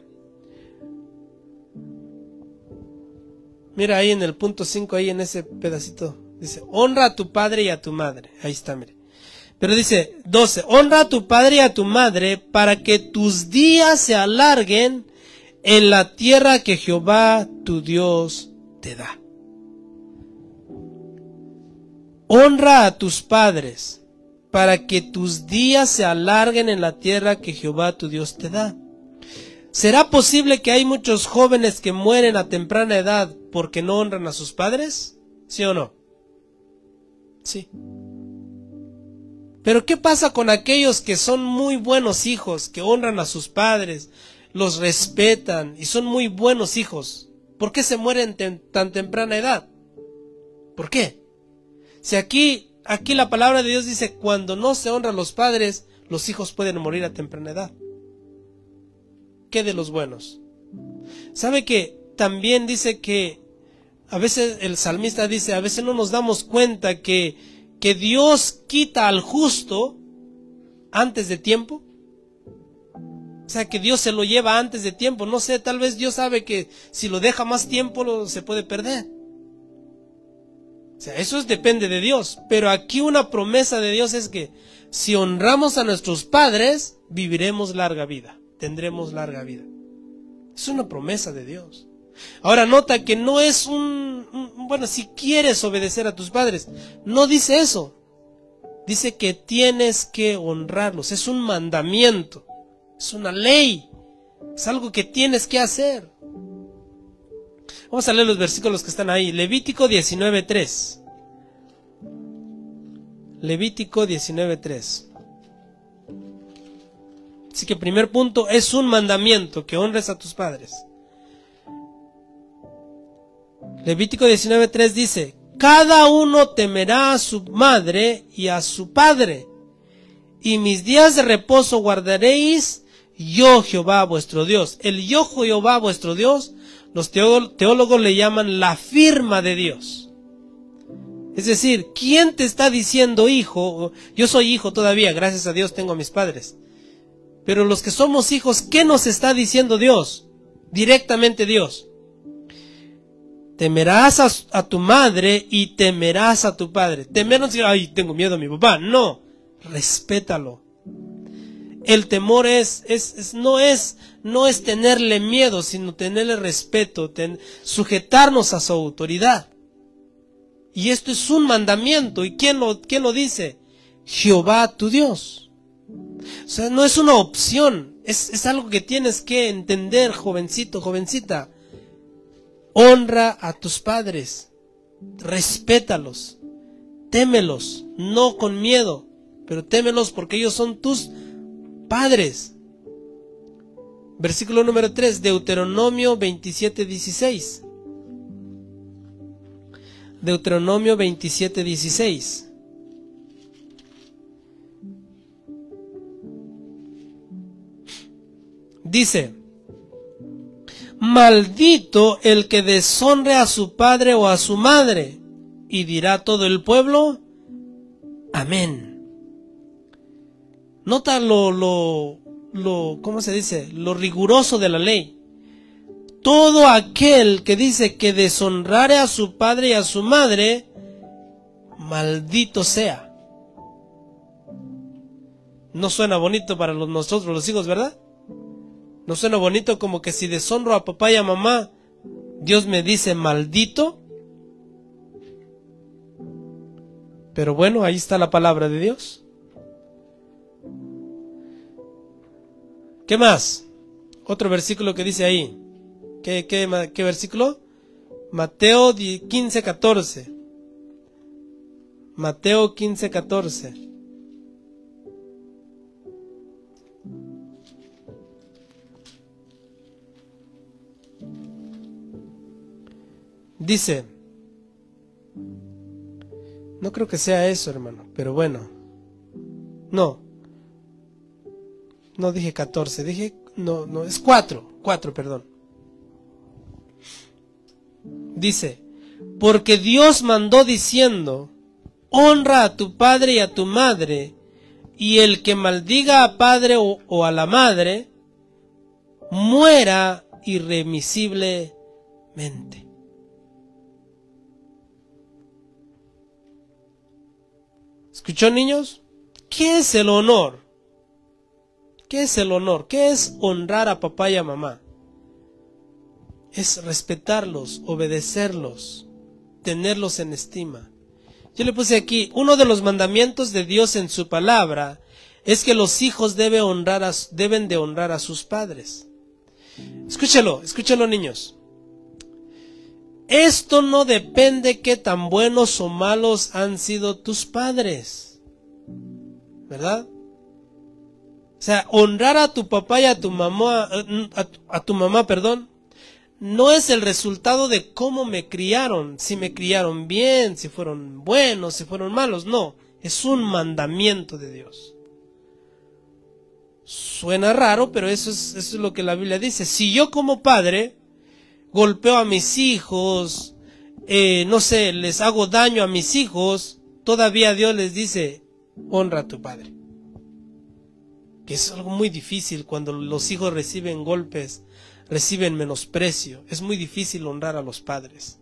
mira ahí en el punto 5, ahí en ese pedacito, dice: honra a tu padre y a tu madre. Ahí está, mire. Pero dice 12, honra a tu padre y a tu madre para que tus días se alarguen en la tierra que Jehová tu Dios te da. Honra a tus padres para que tus días se alarguen en la tierra que Jehová tu Dios te da. ¿Será posible que hay muchos jóvenes que mueren a temprana edad porque no honran a sus padres? ¿Sí o no? Sí. Pero ¿qué pasa con aquellos que son muy buenos hijos, que honran a sus padres, los respetan y son muy buenos hijos? ¿Por qué se mueren tan temprana edad? ¿Por qué? Si aquí la palabra de Dios dice, cuando no se honran los padres, los hijos pueden morir a temprana edad. ¿Qué de los buenos? ¿Sabe que también dice que a veces el salmista dice, a veces no nos damos cuenta que Dios quita al justo antes de tiempo? O sea, que Dios se lo lleva antes de tiempo. No sé, tal vez Dios sabe que si lo deja más tiempo se puede perder. O sea, eso depende de Dios. Pero aquí una promesa de Dios es que si honramos a nuestros padres, viviremos larga vida. Tendremos larga vida. Es una promesa de Dios. Ahora nota que no es bueno, si quieres obedecer a tus padres, no dice eso. Dice que tienes que honrarlos. Es un mandamiento. Es una ley. Es algo que tienes que hacer. Vamos a leer los versículos que están ahí. Levítico 19:3. Levítico 19:3. Así que primer punto, es un mandamiento que honres a tus padres. Levítico 19:3 dice, cada uno temerá a su madre y a su padre, y mis días de reposo guardaréis, yo Jehová vuestro Dios. El yo Jehová vuestro Dios, los teólogos le llaman la firma de Dios. Es decir, ¿quién te está diciendo hijo? Yo soy hijo todavía, gracias a Dios tengo a mis padres. Pero los que somos hijos, ¿qué nos está diciendo Dios? Directamente Dios. Temerás a tu madre y temerás a tu padre. Temer no es decir, ay, tengo miedo a mi papá. No, respétalo. El temor no es tenerle miedo, sino tenerle respeto, sujetarnos a su autoridad. Y esto es un mandamiento. ¿Y quién lo dice? Jehová tu Dios. O sea, no es una opción, es algo que tienes que entender, jovencito, jovencita. Honra a tus padres, respétalos, témelos, no con miedo, pero témelos porque ellos son tus padres. Versículo número 3, Deuteronomio 27:16. Deuteronomio 27:16. Dice, maldito el que deshonre a su padre o a su madre, y dirá todo el pueblo, amén. Nota ¿cómo se dice? Lo riguroso de la ley. Todo aquel que dice que deshonrare a su padre y a su madre, maldito sea. No suena bonito para nosotros los hijos, ¿verdad? No suena bonito como que si deshonro a papá y a mamá, Dios me dice maldito. Pero bueno, ahí está la palabra de Dios. ¿Qué más? Otro versículo que dice ahí. ¿Qué versículo? Mateo 15:14. Mateo 15:14. Dice, no creo que sea eso, hermano, pero bueno, no dije 14, dije, no, es 4, perdón. Dice, porque Dios mandó diciendo, honra a tu padre y a tu madre, y el que maldiga a padre o a la madre, muera irremisiblemente. ¿Escuchó, niños? ¿Qué es el honor? ¿Qué es el honor? ¿Qué es honrar a papá y a mamá? Es respetarlos, obedecerlos, tenerlos en estima. Yo le puse aquí, uno de los mandamientos de Dios en su palabra es que los hijos deben de honrar a sus padres. Escúchelo, niños. Esto no depende qué tan buenos o malos han sido tus padres. ¿verdad? O sea, honrar a tu papá y a tu mamá, perdón, no es el resultado de cómo me criaron, si me criaron bien, si fueron buenos, si fueron malos, no, es un mandamiento de Dios. Suena raro, pero eso es lo que la Biblia dice. Si yo como padre golpeo a mis hijos, no sé, les hago daño a mis hijos, todavía Dios les dice, honra a tu padre. Que es algo muy difícil cuando los hijos reciben golpes, reciben menosprecio. Es muy difícil honrar a los padres.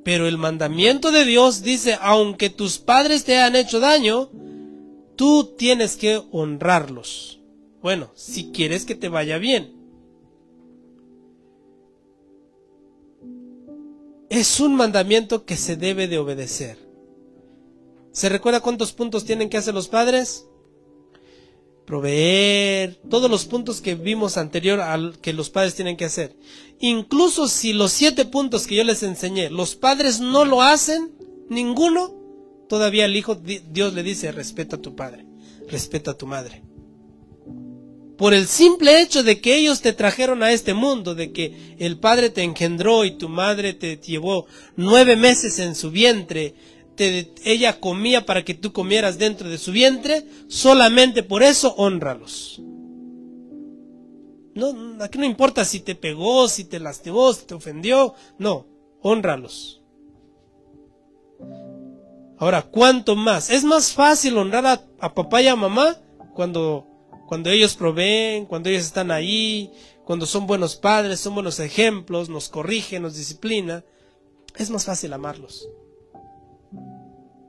Pero el mandamiento de Dios dice, aunque tus padres te hayan hecho daño, tú tienes que honrarlos. Bueno, si quieres que te vaya bien. Es un mandamiento que se debe de obedecer. ¿Se recuerda cuántos puntos tienen que hacer los padres? Proveer, todos los puntos que vimos anterior al que los padres tienen que hacer. Incluso si los 7 puntos que yo les enseñé, los padres no lo hacen, ninguno, todavía el hijo, Dios le dice, respeta a tu padre, respeta a tu madre. Por el simple hecho de que ellos te trajeron a este mundo, de que el padre te engendró y tu madre te llevó 9 meses en su vientre, ella comía para que tú comieras dentro de su vientre, solamente por eso hónralos. No, aquí no importa si te pegó, si te lastimó, si te ofendió, no, hónralos. Ahora, ¿cuánto más? Es más fácil honrar a papá y a mamá cuando ellos proveen, cuando ellos están ahí, cuando son buenos padres, son buenos ejemplos, nos corrigen, nos disciplina. Es más fácil amarlos.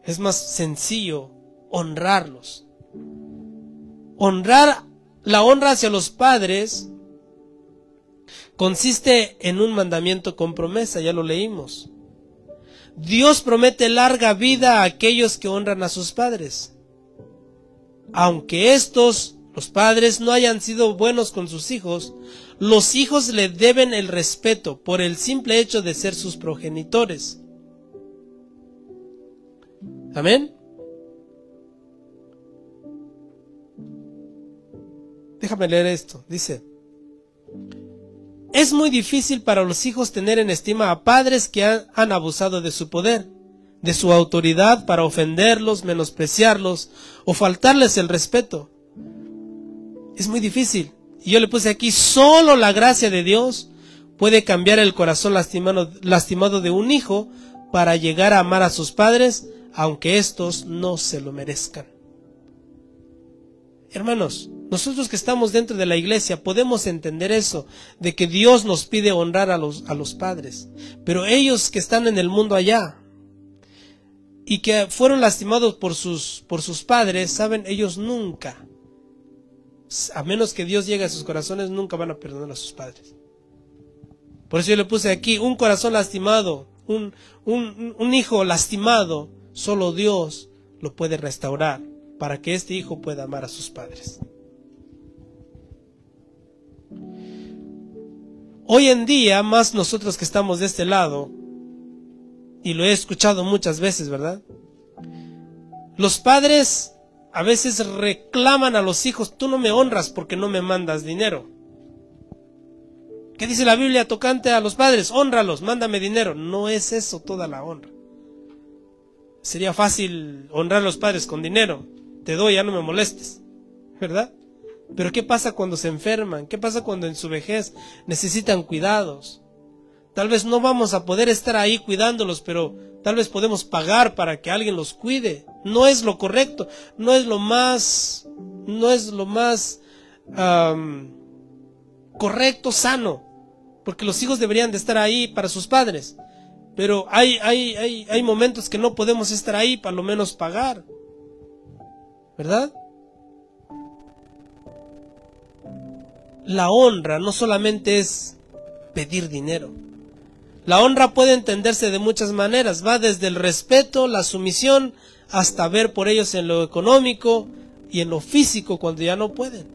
Es más sencillo honrarlos. La honra hacia los padres consiste en un mandamiento con promesa, ya lo leímos. Dios promete larga vida a aquellos que honran a sus padres. Aunque los padres no hayan sido buenos con sus hijos, los hijos le deben el respeto por el simple hecho de ser sus progenitores. ¿Amén? Déjame leer esto. Dice: es muy difícil para los hijos tener en estima a padres que han abusado de su poder, de su autoridad para ofenderlos, menospreciarlos o faltarles el respeto. Es muy difícil. Y yo le puse aquí, solo la gracia de Dios puede cambiar el corazón lastimado de un hijo para llegar a amar a sus padres, aunque estos no se lo merezcan. Hermanos, nosotros que estamos dentro de la iglesia podemos entender eso, de que Dios nos pide honrar a los padres, pero ellos que están en el mundo allá y que fueron lastimados por sus padres, saben, ellos nunca, a menos que Dios llegue a sus corazones, nunca van a perdonar a sus padres. Por eso yo le puse aquí, un corazón lastimado, un hijo lastimado, solo Dios lo puede restaurar para que este hijo pueda amar a sus padres. Hoy en día, más nosotros que estamos de este lado, y lo he escuchado muchas veces, ¿verdad? Los padres a veces reclaman a los hijos, tú no me honras porque no me mandas dinero. ¿Qué dice la Biblia tocante a los padres? Hónralos, mándame dinero. No es eso toda la honra. Sería fácil honrar a los padres con dinero. Te doy, ya no me molestes, ¿verdad? Pero ¿qué pasa cuando se enferman? ¿Qué pasa cuando en su vejez necesitan cuidados? Tal vez no vamos a poder estar ahí cuidándolos, pero tal vez podemos pagar para que alguien los cuide. No es lo correcto, no es lo más correcto, sano, porque los hijos deberían de estar ahí para sus padres. Pero hay momentos que no podemos estar ahí, para lo menos pagar, ¿verdad? La honra no solamente es pedir dinero. La honra puede entenderse de muchas maneras. Va desde el respeto, la sumisión, hasta ver por ellos en lo económico y en lo físico cuando ya no pueden.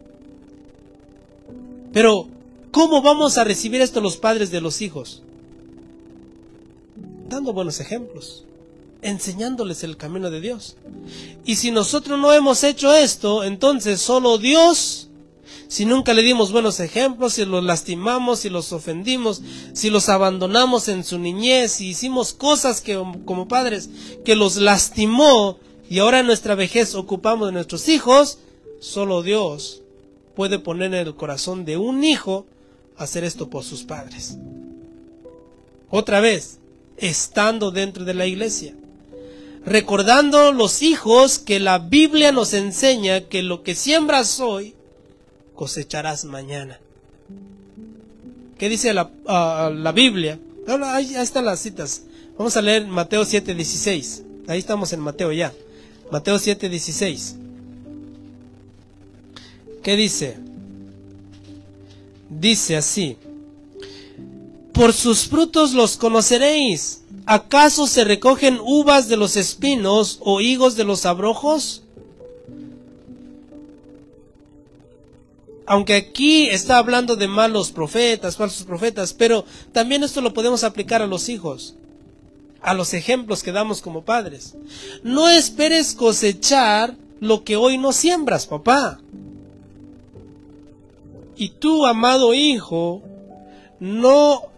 Pero, ¿cómo vamos a recibir esto los padres de los hijos? Dando buenos ejemplos. enseñándoles el camino de Dios. Y si nosotros no hemos hecho esto, entonces solo Dios, si nunca le dimos buenos ejemplos, si los lastimamos, si los ofendimos, si los abandonamos en su niñez, si hicimos cosas que como padres que los lastimó y ahora en nuestra vejez ocupamos de nuestros hijos, solo Dios puede poner en el corazón de un hijo hacer esto por sus padres. Otra vez, estando dentro de la iglesia, recordando los hijos que la Biblia nos enseña que lo que siembras hoy, cosecharás mañana. ¿Qué dice la Biblia? Ahí están las citas. Vamos a leer Mateo 7:16. Ahí estamos en Mateo ya. Mateo 7:16. ¿Qué dice? Dice así: por sus frutos los conoceréis. ¿Acaso se recogen uvas de los espinos o higos de los abrojos? Aunque aquí está hablando de malos profetas, falsos profetas, pero también esto lo podemos aplicar a los hijos, a los ejemplos que damos como padres. No esperes cosechar lo que hoy no siembras, papá. Y tú, amado hijo, no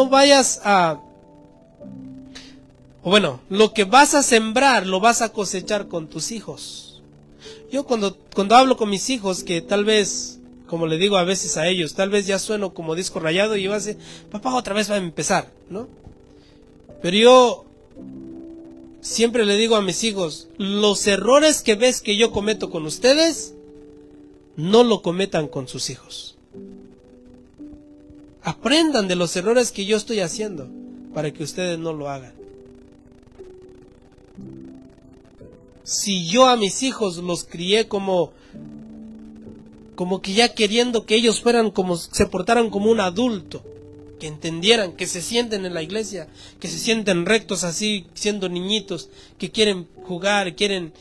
vayas a... O bueno, lo que vas a sembrar lo vas a cosechar con tus hijos. Yo cuando hablo con mis hijos, que tal vez, como le digo a veces a ellos, tal vez ya sueno como disco rayado y yo así, papá otra vez va a empezar, ¿no? Pero yo siempre le digo a mis hijos, los errores que ves que yo cometo con ustedes, no lo cometan con sus hijos. Aprendan de los errores que yo estoy haciendo para que ustedes no lo hagan. Si yo a mis hijos los crié como que ya queriendo que ellos fueran como, se portaran como un adulto, que entendieran, que se sienten en la iglesia, que se sienten rectos así, siendo niñitos, que quieren jugar, quieren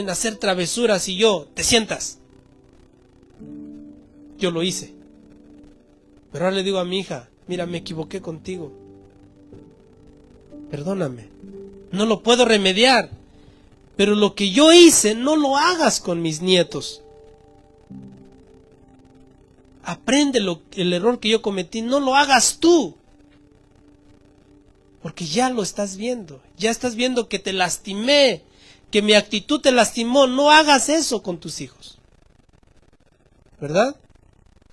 hacer travesuras y yo, te sientas. Yo lo hice. Pero ahora le digo a mi hija, mira, me equivoqué contigo. Perdóname. No lo puedo remediar. Pero lo que yo hice, no lo hagas con mis nietos. Aprende el error que yo cometí, no lo hagas tú. Porque ya lo estás viendo. Ya estás viendo que te lastimé, que mi actitud te lastimó. No hagas eso con tus hijos. ¿Verdad?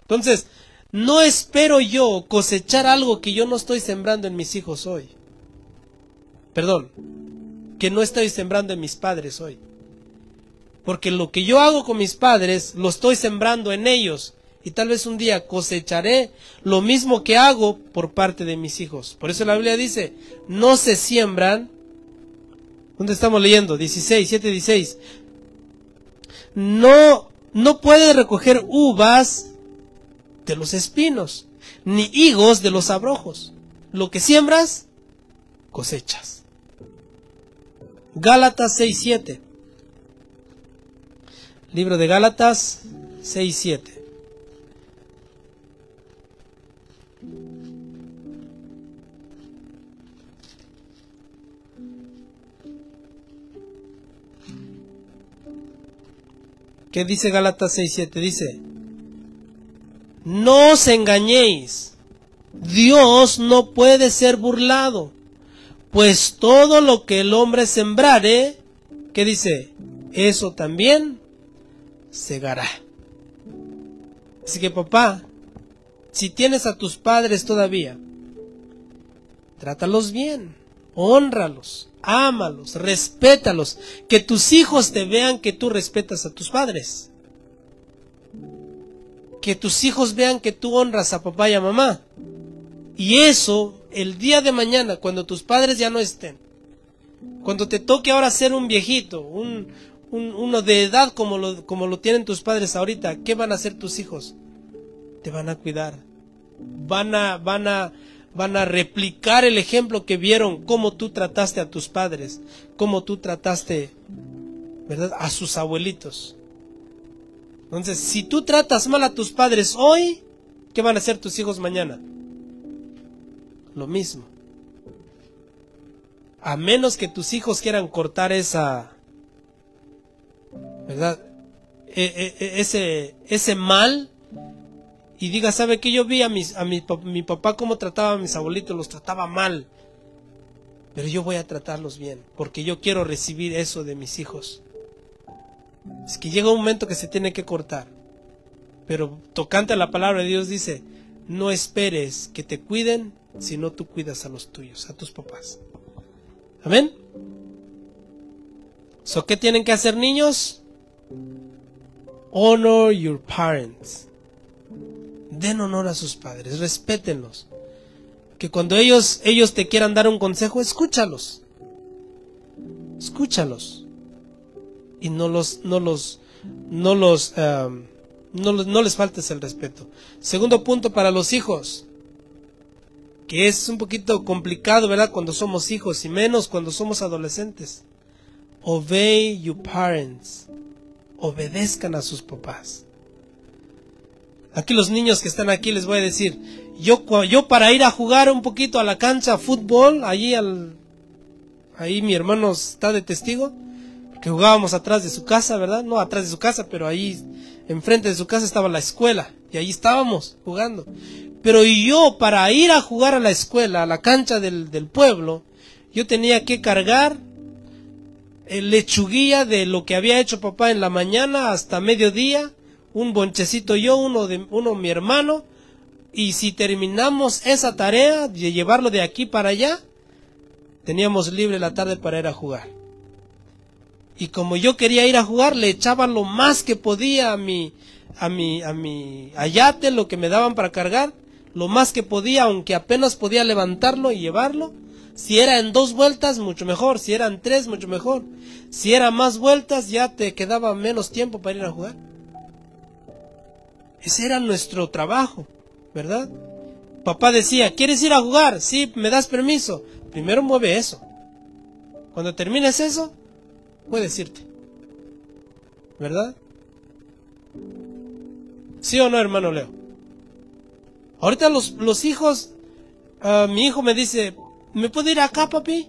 Entonces, no espero yo cosechar algo que yo no estoy sembrando en mis hijos hoy. Perdón, que no estoy sembrando en mis padres hoy. Porque lo que yo hago con mis padres, lo estoy sembrando en ellos. Y tal vez un día cosecharé lo mismo que hago por parte de mis hijos. Por eso la Biblia dice, no se siembran. ¿Dónde estamos leyendo? 7:16. No puedes recoger uvas de los espinos, ni higos de los abrojos. Lo que siembras, cosechas. Gálatas 6:7. Libro de Gálatas 6:7. ¿Qué dice Gálatas 6:7? Dice, no os engañéis, Dios no puede ser burlado, pues todo lo que el hombre sembrare, ¿qué dice? Eso también segará. Así que papá, si tienes a tus padres todavía, trátalos bien, hónralos, ámalos, respétalos, que tus hijos te vean que tú respetas a tus padres. Que tus hijos vean que tú honras a papá y a mamá. Y eso, el día de mañana, cuando tus padres ya no estén, cuando te toque ahora ser un viejito, uno de edad como lo tienen tus padres ahorita, ¿qué van a hacer tus hijos? Te van a cuidar. Van a replicar el ejemplo que vieron, cómo tú trataste a tus padres, cómo tú trataste, ¿verdad?, a sus abuelitos. Entonces, si tú tratas mal a tus padres hoy, ¿qué van a hacer tus hijos mañana? Lo mismo. A menos que tus hijos quieran cortar esa, ¿verdad? Ese mal, y diga, ¿sabe qué? Yo vi a mi papá cómo trataba a mis abuelitos, los trataba mal, pero yo voy a tratarlos bien, porque yo quiero recibir eso de mis hijos. Es que llega un momento que se tiene que cortar, pero tocante a la palabra de Dios dice, no esperes que te cuiden, sino tú cuidas a los tuyos, a tus papás. ¿Amén? So, ¿qué tienen que hacer, niños? Honor your parents. Den honor a sus padres, respétenlos. Que cuando ellos te quieran dar un consejo, escúchalos. Escúchalos. Y no les faltes el respeto. Segundo punto para los hijos, que es un poquito complicado, ¿verdad? Cuando somos hijos y menos cuando somos adolescentes. Obey your parents. Obedezcan a sus papás. Aquí los niños que están aquí les voy a decir, yo para ir a jugar un poquito a la cancha fútbol, ahí mi hermano está de testigo, que jugábamos atrás de su casa, ¿verdad? No atrás de su casa, pero ahí enfrente de su casa estaba la escuela, y ahí estábamos jugando. Pero yo para ir a jugar a la escuela, a la cancha del pueblo, yo tenía que cargar lechuguilla de lo que había hecho papá en la mañana hasta mediodía, un bonchecito yo, uno mi hermano, y si terminamos esa tarea de llevarlo de aquí para allá, teníamos libre la tarde para ir a jugar. Y como yo quería ir a jugar, le echaba lo más que podía a mi ayate, lo que me daban para cargar, lo más que podía, aunque apenas podía levantarlo y llevarlo. Si era en 2 vueltas, mucho mejor. Si eran 3, mucho mejor. Si era más vueltas, ya te quedaba menos tiempo para ir a jugar. Ese era nuestro trabajo, ¿verdad? Papá decía, ¿quieres ir a jugar? Sí, ¿me das permiso? Primero mueve eso. Cuando termines eso, puedes irte, ¿verdad? ¿Sí o no, hermano Leo? Ahorita los hijos, mi hijo me dice, ¿me puedo ir acá, papi?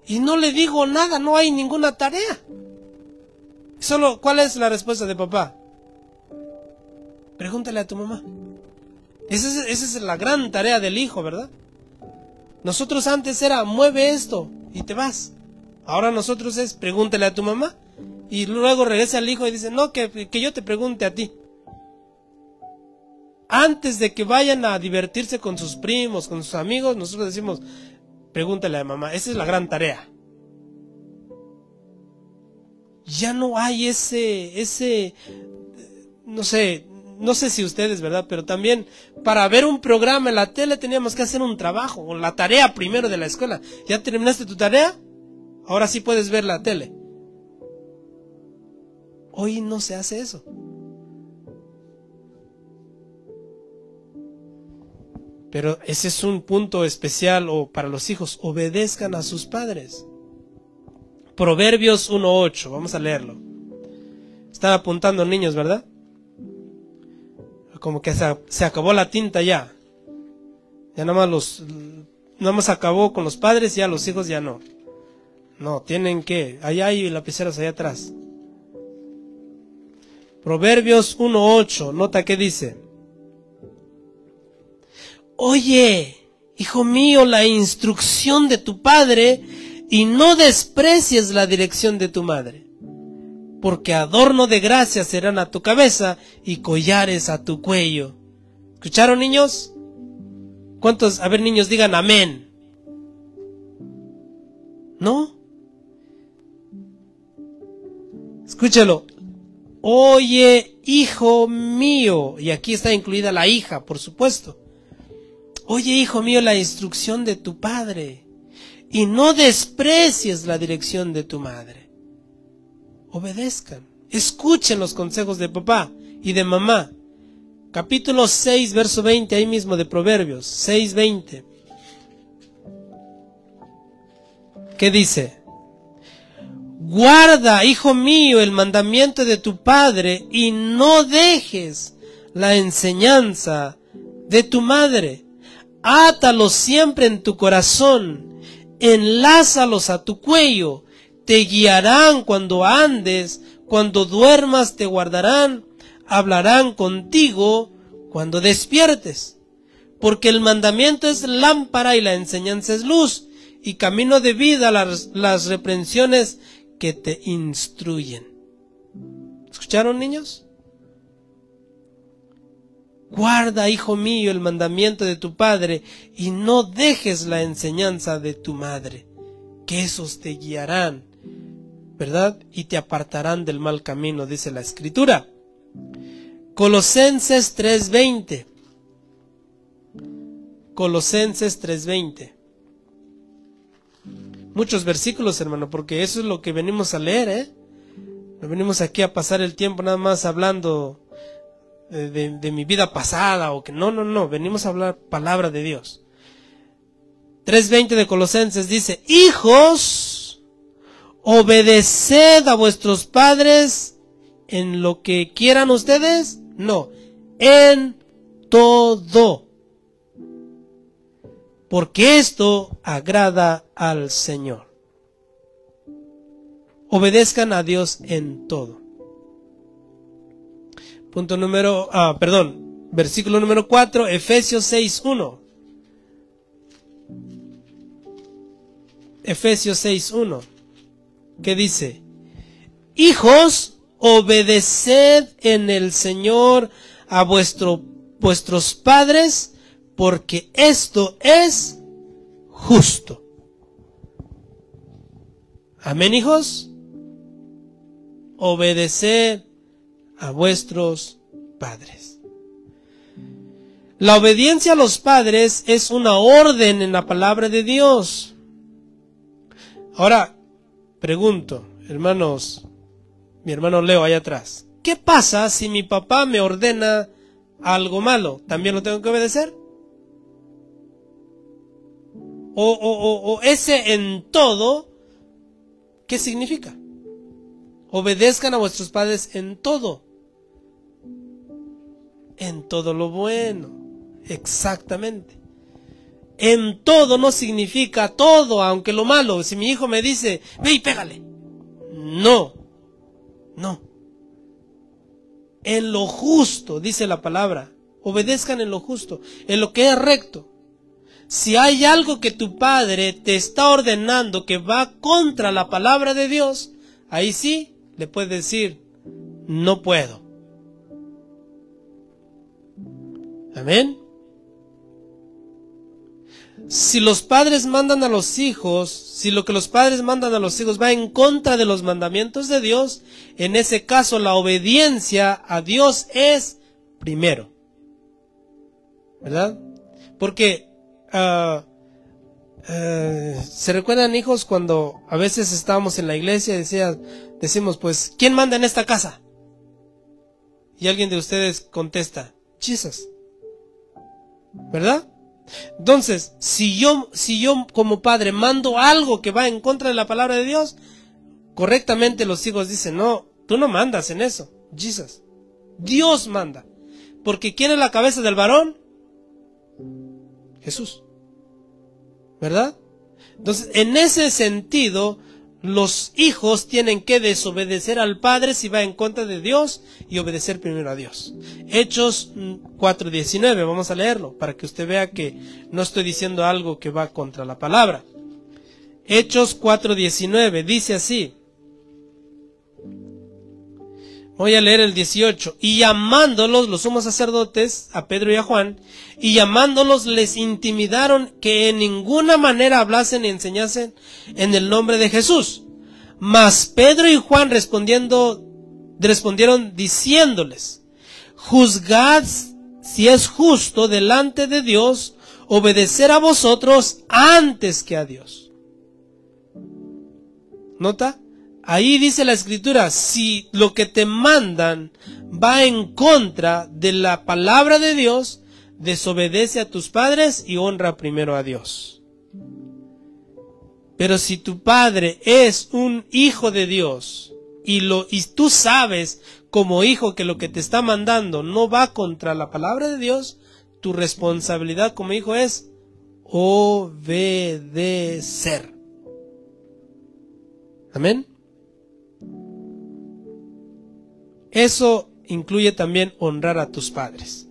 Y no le digo nada, no hay ninguna tarea. Solo, ¿cuál es la respuesta de papá? Pregúntale a tu mamá. Esa es la gran tarea del hijo, ¿verdad? Nosotros antes era, mueve esto y te vas. Ahora nosotros es, pregúntale a tu mamá. Y luego regresa al hijo y dice, no, que yo te pregunte a ti. Antes de que vayan a divertirse con sus primos, con sus amigos, nosotros decimos, pregúntale a mamá. Esa es la gran tarea. Ya no hay no sé si ustedes, ¿verdad? Pero también para ver un programa en la tele teníamos que hacer un trabajo, o la tarea primero de la escuela. ¿Ya terminaste tu tarea? Ahora sí puedes ver la tele. Hoy no se hace eso. Pero ese es un punto especial para los hijos. Obedezcan a sus padres. Proverbios 1:8. Vamos a leerlo. Están apuntando niños, ¿verdad? Como que se acabó la tinta ya. Ya nada más acabó con los padres y ya los hijos ya no. No, tienen que. Allá hay lapiceros allá atrás. Proverbios 1:8. Nota que dice. Oye, hijo mío, la instrucción de tu padre y no desprecies la dirección de tu madre, porque adorno de gracia serán a tu cabeza y collares a tu cuello. ¿Escucharon, niños? ¿Cuántos? A ver, niños, digan amén. ¿No? Escúchalo. Oye, hijo mío, y aquí está incluida la hija, por supuesto. Oye, hijo mío, la instrucción de tu padre y no desprecies la dirección de tu madre. Obedezcan, escuchen los consejos de papá y de mamá. Capítulo 6, verso 20, ahí mismo de Proverbios, 6:20. ¿Qué dice? Guarda, hijo mío, el mandamiento de tu padre y no dejes la enseñanza de tu madre. Átalo siempre en tu corazón, enlázalos a tu cuello, te guiarán cuando andes, cuando duermas te guardarán, hablarán contigo cuando despiertes. Porque el mandamiento es lámpara y la enseñanza es luz, y camino de vida las reprensiones que te instruyen. ¿Escucharon, niños? Guarda, hijo mío, el mandamiento de tu padre, y no dejes la enseñanza de tu madre, que esos te guiarán, ¿verdad? Y te apartarán del mal camino, dice la Escritura. Colosenses 3:20. Colosenses 3:20. Muchos versículos, hermano, porque eso es lo que venimos a leer, No venimos aquí a pasar el tiempo nada más hablando de mi vida pasada, o que no, venimos a hablar palabra de Dios. 3:20 de Colosenses dice: hijos, obedeced a vuestros padres en lo que quieran ustedes, no, en todo, porque esto agrada al Señor. Obedezcan a Dios en todo. Versículo número 4, Efesios 6:1. Efesios 6:1, que dice: hijos, obedeced en el Señor a vuestros padres, porque esto es justo. Amén, hijos. Obedeced a vuestros padres. La obediencia a los padres es una orden en la palabra de Dios. Ahora, pregunto, hermanos, mi hermano Leo allá atrás, ¿qué pasa si mi papá me ordena algo malo? ¿También lo tengo que obedecer? O ese en todo, ¿qué significa? Obedezcan a vuestros padres en todo. En todo lo bueno. Exactamente. En todo no significa todo, aunque lo malo. Si mi hijo me dice, ve y pégale. No. En lo justo, dice la palabra. Obedezcan en lo justo, en lo que es recto. Si hay algo que tu padre te está ordenando que va contra la palabra de Dios, ahí sí le puedes decir, no puedo. Amén. Si los padres mandan a los hijos, si lo que los padres mandan a los hijos va en contra de los mandamientos de Dios, en ese caso la obediencia a Dios es primero. ¿Verdad? Porque ¿se recuerdan, hijos, cuando a veces estábamos en la iglesia y decimos, pues, ¿quién manda en esta casa? Y alguien de ustedes contesta, Jesús. ¿Verdad? Entonces, si yo como padre mando algo que va en contra de la palabra de Dios, correctamente los hijos dicen, no, tú no mandas en eso, Jesús. Dios manda. Porque ¿quién es la cabeza del varón? Jesús. ¿Verdad? Entonces, en ese sentido, los hijos tienen que desobedecer al padre si va en contra de Dios y obedecer primero a Dios. Hechos 4:19, vamos a leerlo para que usted vea que no estoy diciendo algo que va contra la palabra. Hechos 4:19 dice así. Voy a leer el 18. Y llamándolos los sumos sacerdotes, a Pedro y a Juan, y llamándolos les intimidaron que en ninguna manera hablasen ni enseñasen en el nombre de Jesús. Mas Pedro y Juan respondieron diciéndoles, juzgad si es justo delante de Dios obedecer a vosotros antes que a Dios. ¿Nota? Ahí dice la Escritura, si lo que te mandan va en contra de la palabra de Dios, desobedece a tus padres y honra primero a Dios. Pero si tu padre es un hijo de Dios y tú sabes como hijo que lo que te está mandando no va contra la palabra de Dios, tu responsabilidad como hijo es obedecer. Amén. Eso incluye también honrar a tus padres.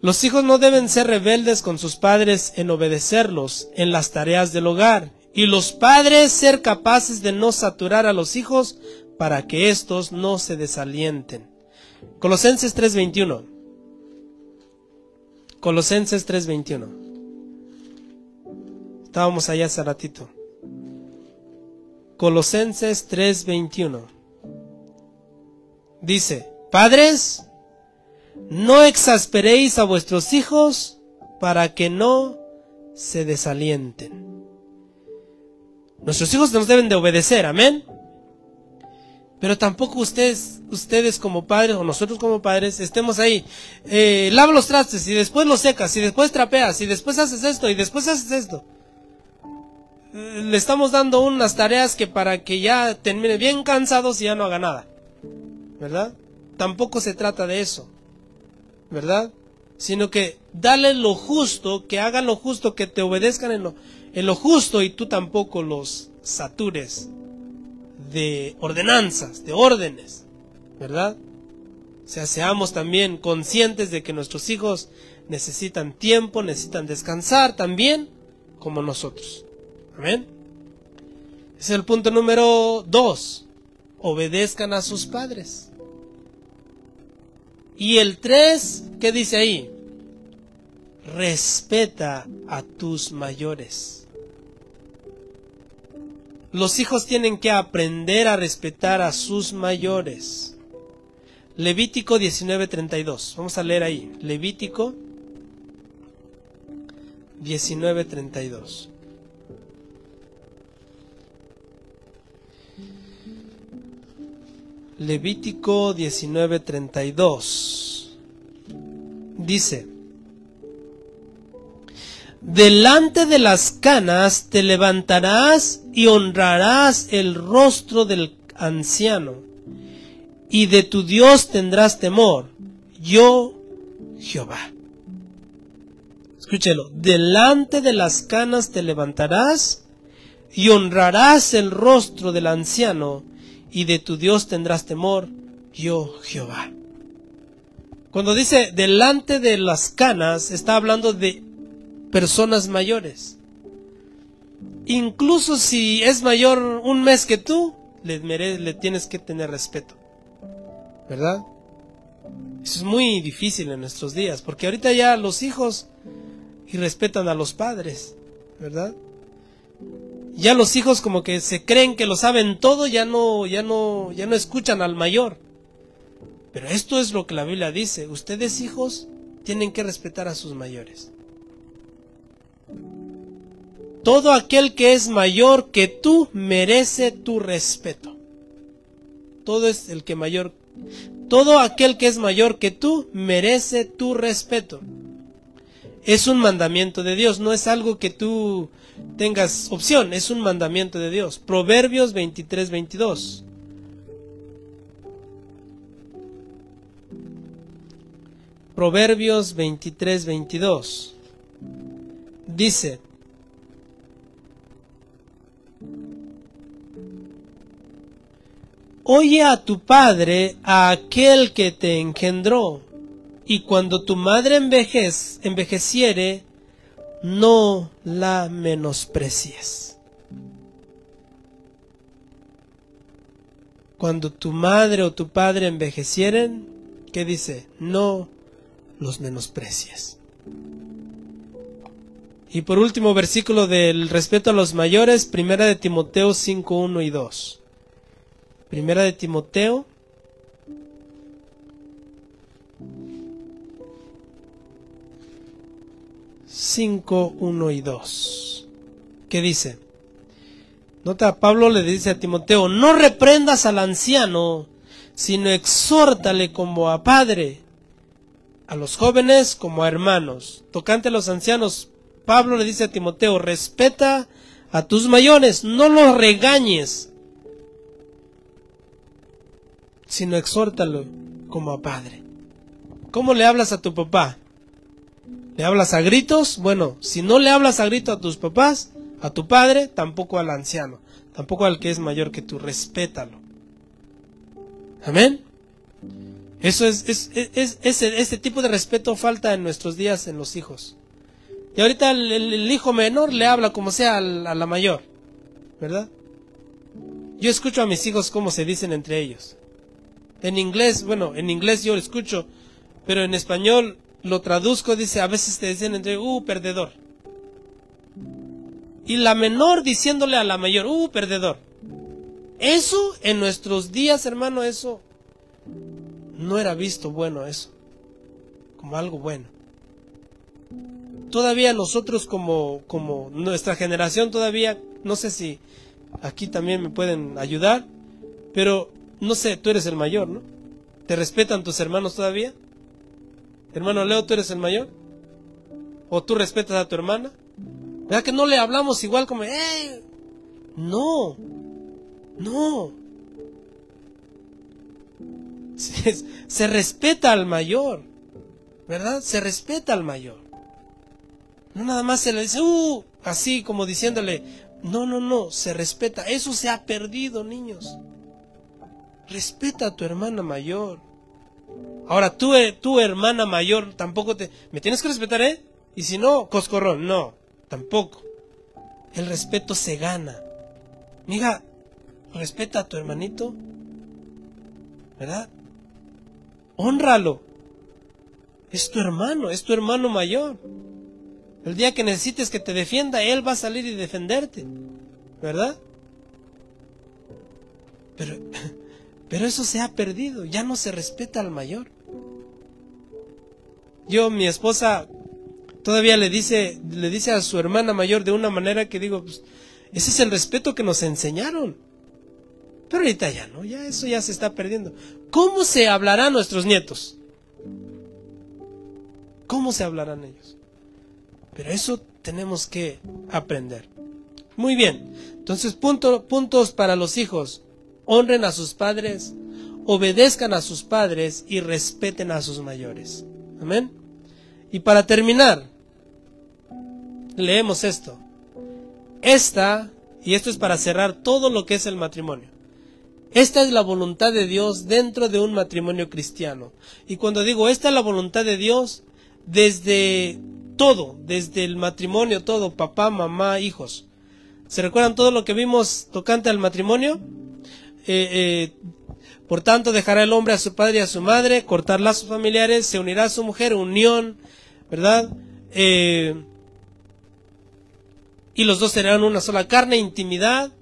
Los hijos no deben ser rebeldes con sus padres en obedecerlos en las tareas del hogar, y los padres ser capaces de no saturar a los hijos para que éstos no se desalienten. Colosenses 3:21. Colosenses 3:21. Estábamos allá hace ratito. Colosenses 3:21. Dice: Padres, no exasperéis a vuestros hijos para que no se desalienten. Nuestros hijos nos deben de obedecer, amén. Pero tampoco ustedes como padres o nosotros como padres estemos ahí. Lava los trastes y después los secas y después trapeas y después haces esto y después haces esto. Le estamos dando unas tareas que para que ya termine bien cansados y ya no haga nada, ¿verdad? Tampoco se trata de eso, ¿verdad? Sino que dale lo justo, que hagan lo justo, que te obedezcan en lo justo, y tú tampoco los satures de ordenanzas, de órdenes, ¿verdad? O sea, seamos también conscientes de que nuestros hijos necesitan tiempo, necesitan descansar también como nosotros. Amén. Ese es el punto número 2. Obedezcan a sus padres. Y el 3, ¿qué dice ahí? Respeta a tus mayores. Los hijos tienen que aprender a respetar a sus mayores. Levítico 19:32. Vamos a leer ahí. Levítico 19:32. Levítico 19:32. Dice: delante de las canas te levantarás y honrarás el rostro del anciano, y de tu Dios tendrás temor, yo Jehová. Escúchelo: delante de las canas te levantarás y honrarás el rostro del anciano, y de tu Dios tendrás temor, yo Jehová. Cuando dice delante de las canas, está hablando de personas mayores. Incluso si es mayor un mes que tú, le tienes que tener respeto, ¿verdad? Eso es muy difícil en nuestros días, porque ahorita ya los hijos irrespetan a los padres, ¿verdad? Ya los hijos como que se creen que lo saben todo, ya no escuchan al mayor. Pero esto es lo que la Biblia dice: ustedes, hijos, tienen que respetar a sus mayores. Todo aquel que es mayor que tú merece tu respeto. Todo aquel que es mayor que tú merece tu respeto. Es un mandamiento de Dios, no es algo que tú tengas opción, es un mandamiento de Dios. Proverbios 23:22. Proverbios 23:22. Dice: oye a tu padre, a aquel que te engendró, y cuando tu madre envejeciere, no la menosprecies. Cuando tu madre o tu padre envejecieren, ¿qué dice? No los menosprecies. Y por último, versículo del respeto a los mayores, Primera de Timoteo 5:1 y 2. Primera de Timoteo 5:1 y 2. ¿Qué dice? Nota, Pablo le dice a Timoteo: no reprendas al anciano, sino exhórtale como a padre, a los jóvenes como a hermanos. Tocante a los ancianos, Pablo le dice a Timoteo: respeta a tus mayores, no los regañes, sino exhórtalo como a padre. ¿Cómo le hablas a tu papá? ¿Le hablas a gritos? Bueno, si no le hablas a gritos a tus papás, a tu padre, tampoco al anciano, tampoco al que es mayor que tú, respétalo. Amén. Eso ese tipo de respeto falta en nuestros días en los hijos. Y ahorita el hijo menor le habla como sea a la mayor, ¿verdad? Yo escucho a mis hijos cómo se dicen entre ellos. En inglés, bueno, en inglés yo lo escucho, pero en español lo traduzco, dice, a veces te dicen entre, perdedor. Y la menor diciéndole a la mayor, perdedor. Eso en nuestros días, hermano, eso no era visto bueno, eso, como algo bueno. Todavía nosotros como nuestra generación todavía, no sé si aquí también me pueden ayudar, pero no sé, tú eres el mayor, ¿no? ¿Te respetan tus hermanos todavía? Hermano Leo, ¿tú eres el mayor? ¿O tú respetas a tu hermana? ¿Verdad que no le hablamos igual como, no, no. Se respeta al mayor, ¿verdad? Se respeta al mayor. No nada más se le dice, así como diciéndole, no, se respeta. Eso se ha perdido, niños. Respeta a tu hermana mayor. Ahora, tu hermana mayor, tampoco me tienes que respetar, ¿eh? Y si no, coscorrón, no, tampoco. El respeto se gana. Mija, respeta a tu hermanito, ¿verdad? Hónralo. Es tu hermano mayor. El día que necesites que te defienda, él va a salir y defenderte, ¿verdad? Pero eso se ha perdido, ya no se respeta al mayor. Mi esposa todavía le dice a su hermana mayor de una manera que digo, pues, ese es el respeto que nos enseñaron. Pero ahorita ya no, ya eso ya se está perdiendo. ¿Cómo se hablarán nuestros nietos? ¿Cómo se hablarán ellos? Pero eso tenemos que aprender. Muy bien, entonces puntos para los hijos. Honren a sus padres, obedezcan a sus padres y respeten a sus mayores. Amén. Y para terminar, leemos esto. Y esto es para cerrar todo lo que es el matrimonio. Esta es la voluntad de Dios dentro de un matrimonio cristiano. Y cuando digo esta es la voluntad de Dios, desde el matrimonio, todo, papá, mamá, hijos. ¿Se recuerdan todo lo que vimos tocante al matrimonio? Por tanto, dejará el hombre a su padre y a su madre, cortar lazos familiares, se unirá a su mujer, unión, ¿verdad? Y los dos serán una sola carne, intimidad.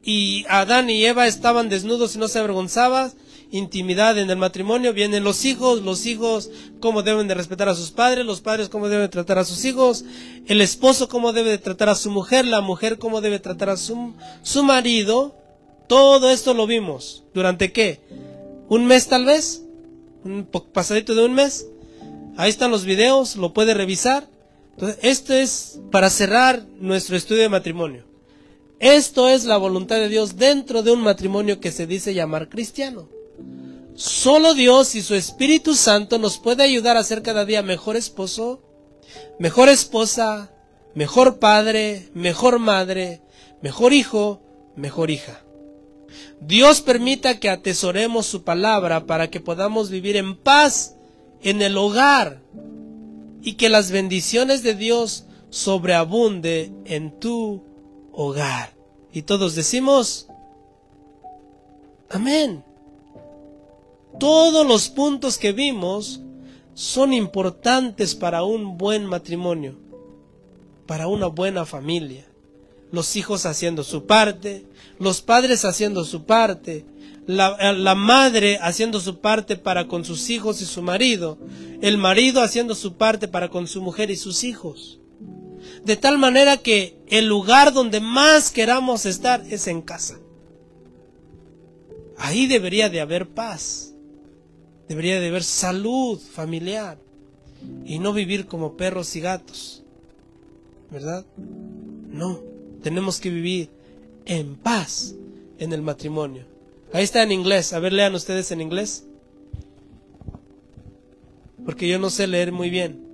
Y Adán y Eva estaban desnudos y no se avergonzaban. Intimidad en el matrimonio. Vienen los hijos cómo deben de respetar a sus padres, los padres cómo deben tratar a sus hijos, el esposo cómo debe de tratar a su mujer, la mujer cómo debe tratar a su marido. Todo esto lo vimos. ¿Durante qué? ¿Un mes tal vez? ¿Un pasadito de un mes? Ahí están los videos, lo puede revisar. Entonces, esto es para cerrar nuestro estudio de matrimonio. Esto es la voluntad de Dios dentro de un matrimonio que se dice llamar cristiano. Solo Dios y su Espíritu Santo nos puede ayudar a ser cada día mejor esposo, mejor esposa, mejor padre, mejor madre, mejor hijo, mejor hija. Dios permita que atesoremos su palabra para que podamos vivir en paz en el hogar y que las bendiciones de Dios sobreabunde en tu hogar. Y todos decimos, amén. Todos los puntos que vimos son importantes para un buen matrimonio, para una buena familia. Los hijos haciendo su parte, los padres haciendo su parte, la madre haciendo su parte para con sus hijos y su marido, el marido haciendo su parte para con su mujer y sus hijos. De tal manera que el lugar donde más queramos estar es en casa. Ahí debería de haber paz. Debería de haber salud familiar. Y no vivir como perros y gatos. ¿Verdad? No. Tenemos que vivir en paz en el matrimonio. Ahí está en inglés. A ver, lean ustedes en inglés. Porque yo no sé leer muy bien.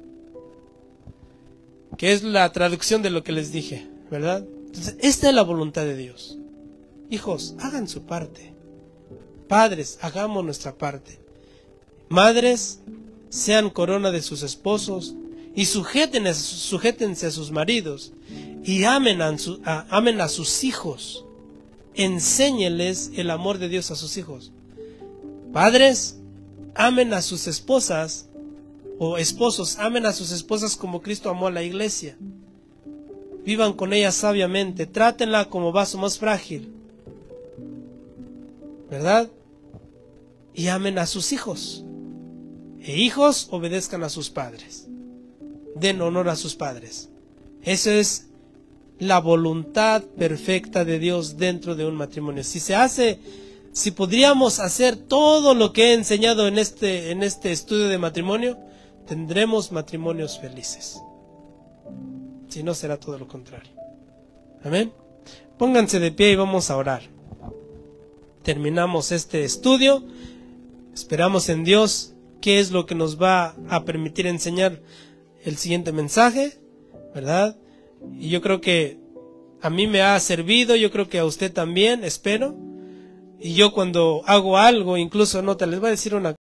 Que es la traducción de lo que les dije, ¿verdad? Entonces, esta es la voluntad de Dios. Hijos, hagan su parte. Padres, hagamos nuestra parte. Madres, sean corona de sus esposos y sujétense a sus maridos y amen a sus hijos. Enséñeles el amor de Dios a sus hijos. Padres, amen a sus esposas, o esposos, amen a sus esposas como Cristo amó a la iglesia. Vivan con ella sabiamente, trátenla como vaso más frágil, ¿verdad? Y amen a sus hijos. E hijos, obedezcan a sus padres. Den honor a sus padres. Eso es la voluntad perfecta de Dios dentro de un matrimonio. Si podríamos hacer todo lo que he enseñado en este estudio de matrimonio, tendremos matrimonios felices. Si no, será todo lo contrario. Amén. Pónganse de pie y vamos a orar. Terminamos este estudio. Esperamos en Dios qué es lo que nos va a permitir enseñar el siguiente mensaje, ¿verdad? Y yo creo que a mí me ha servido, yo creo que a usted también, espero. Y yo cuando hago algo, incluso nota, les voy a decir una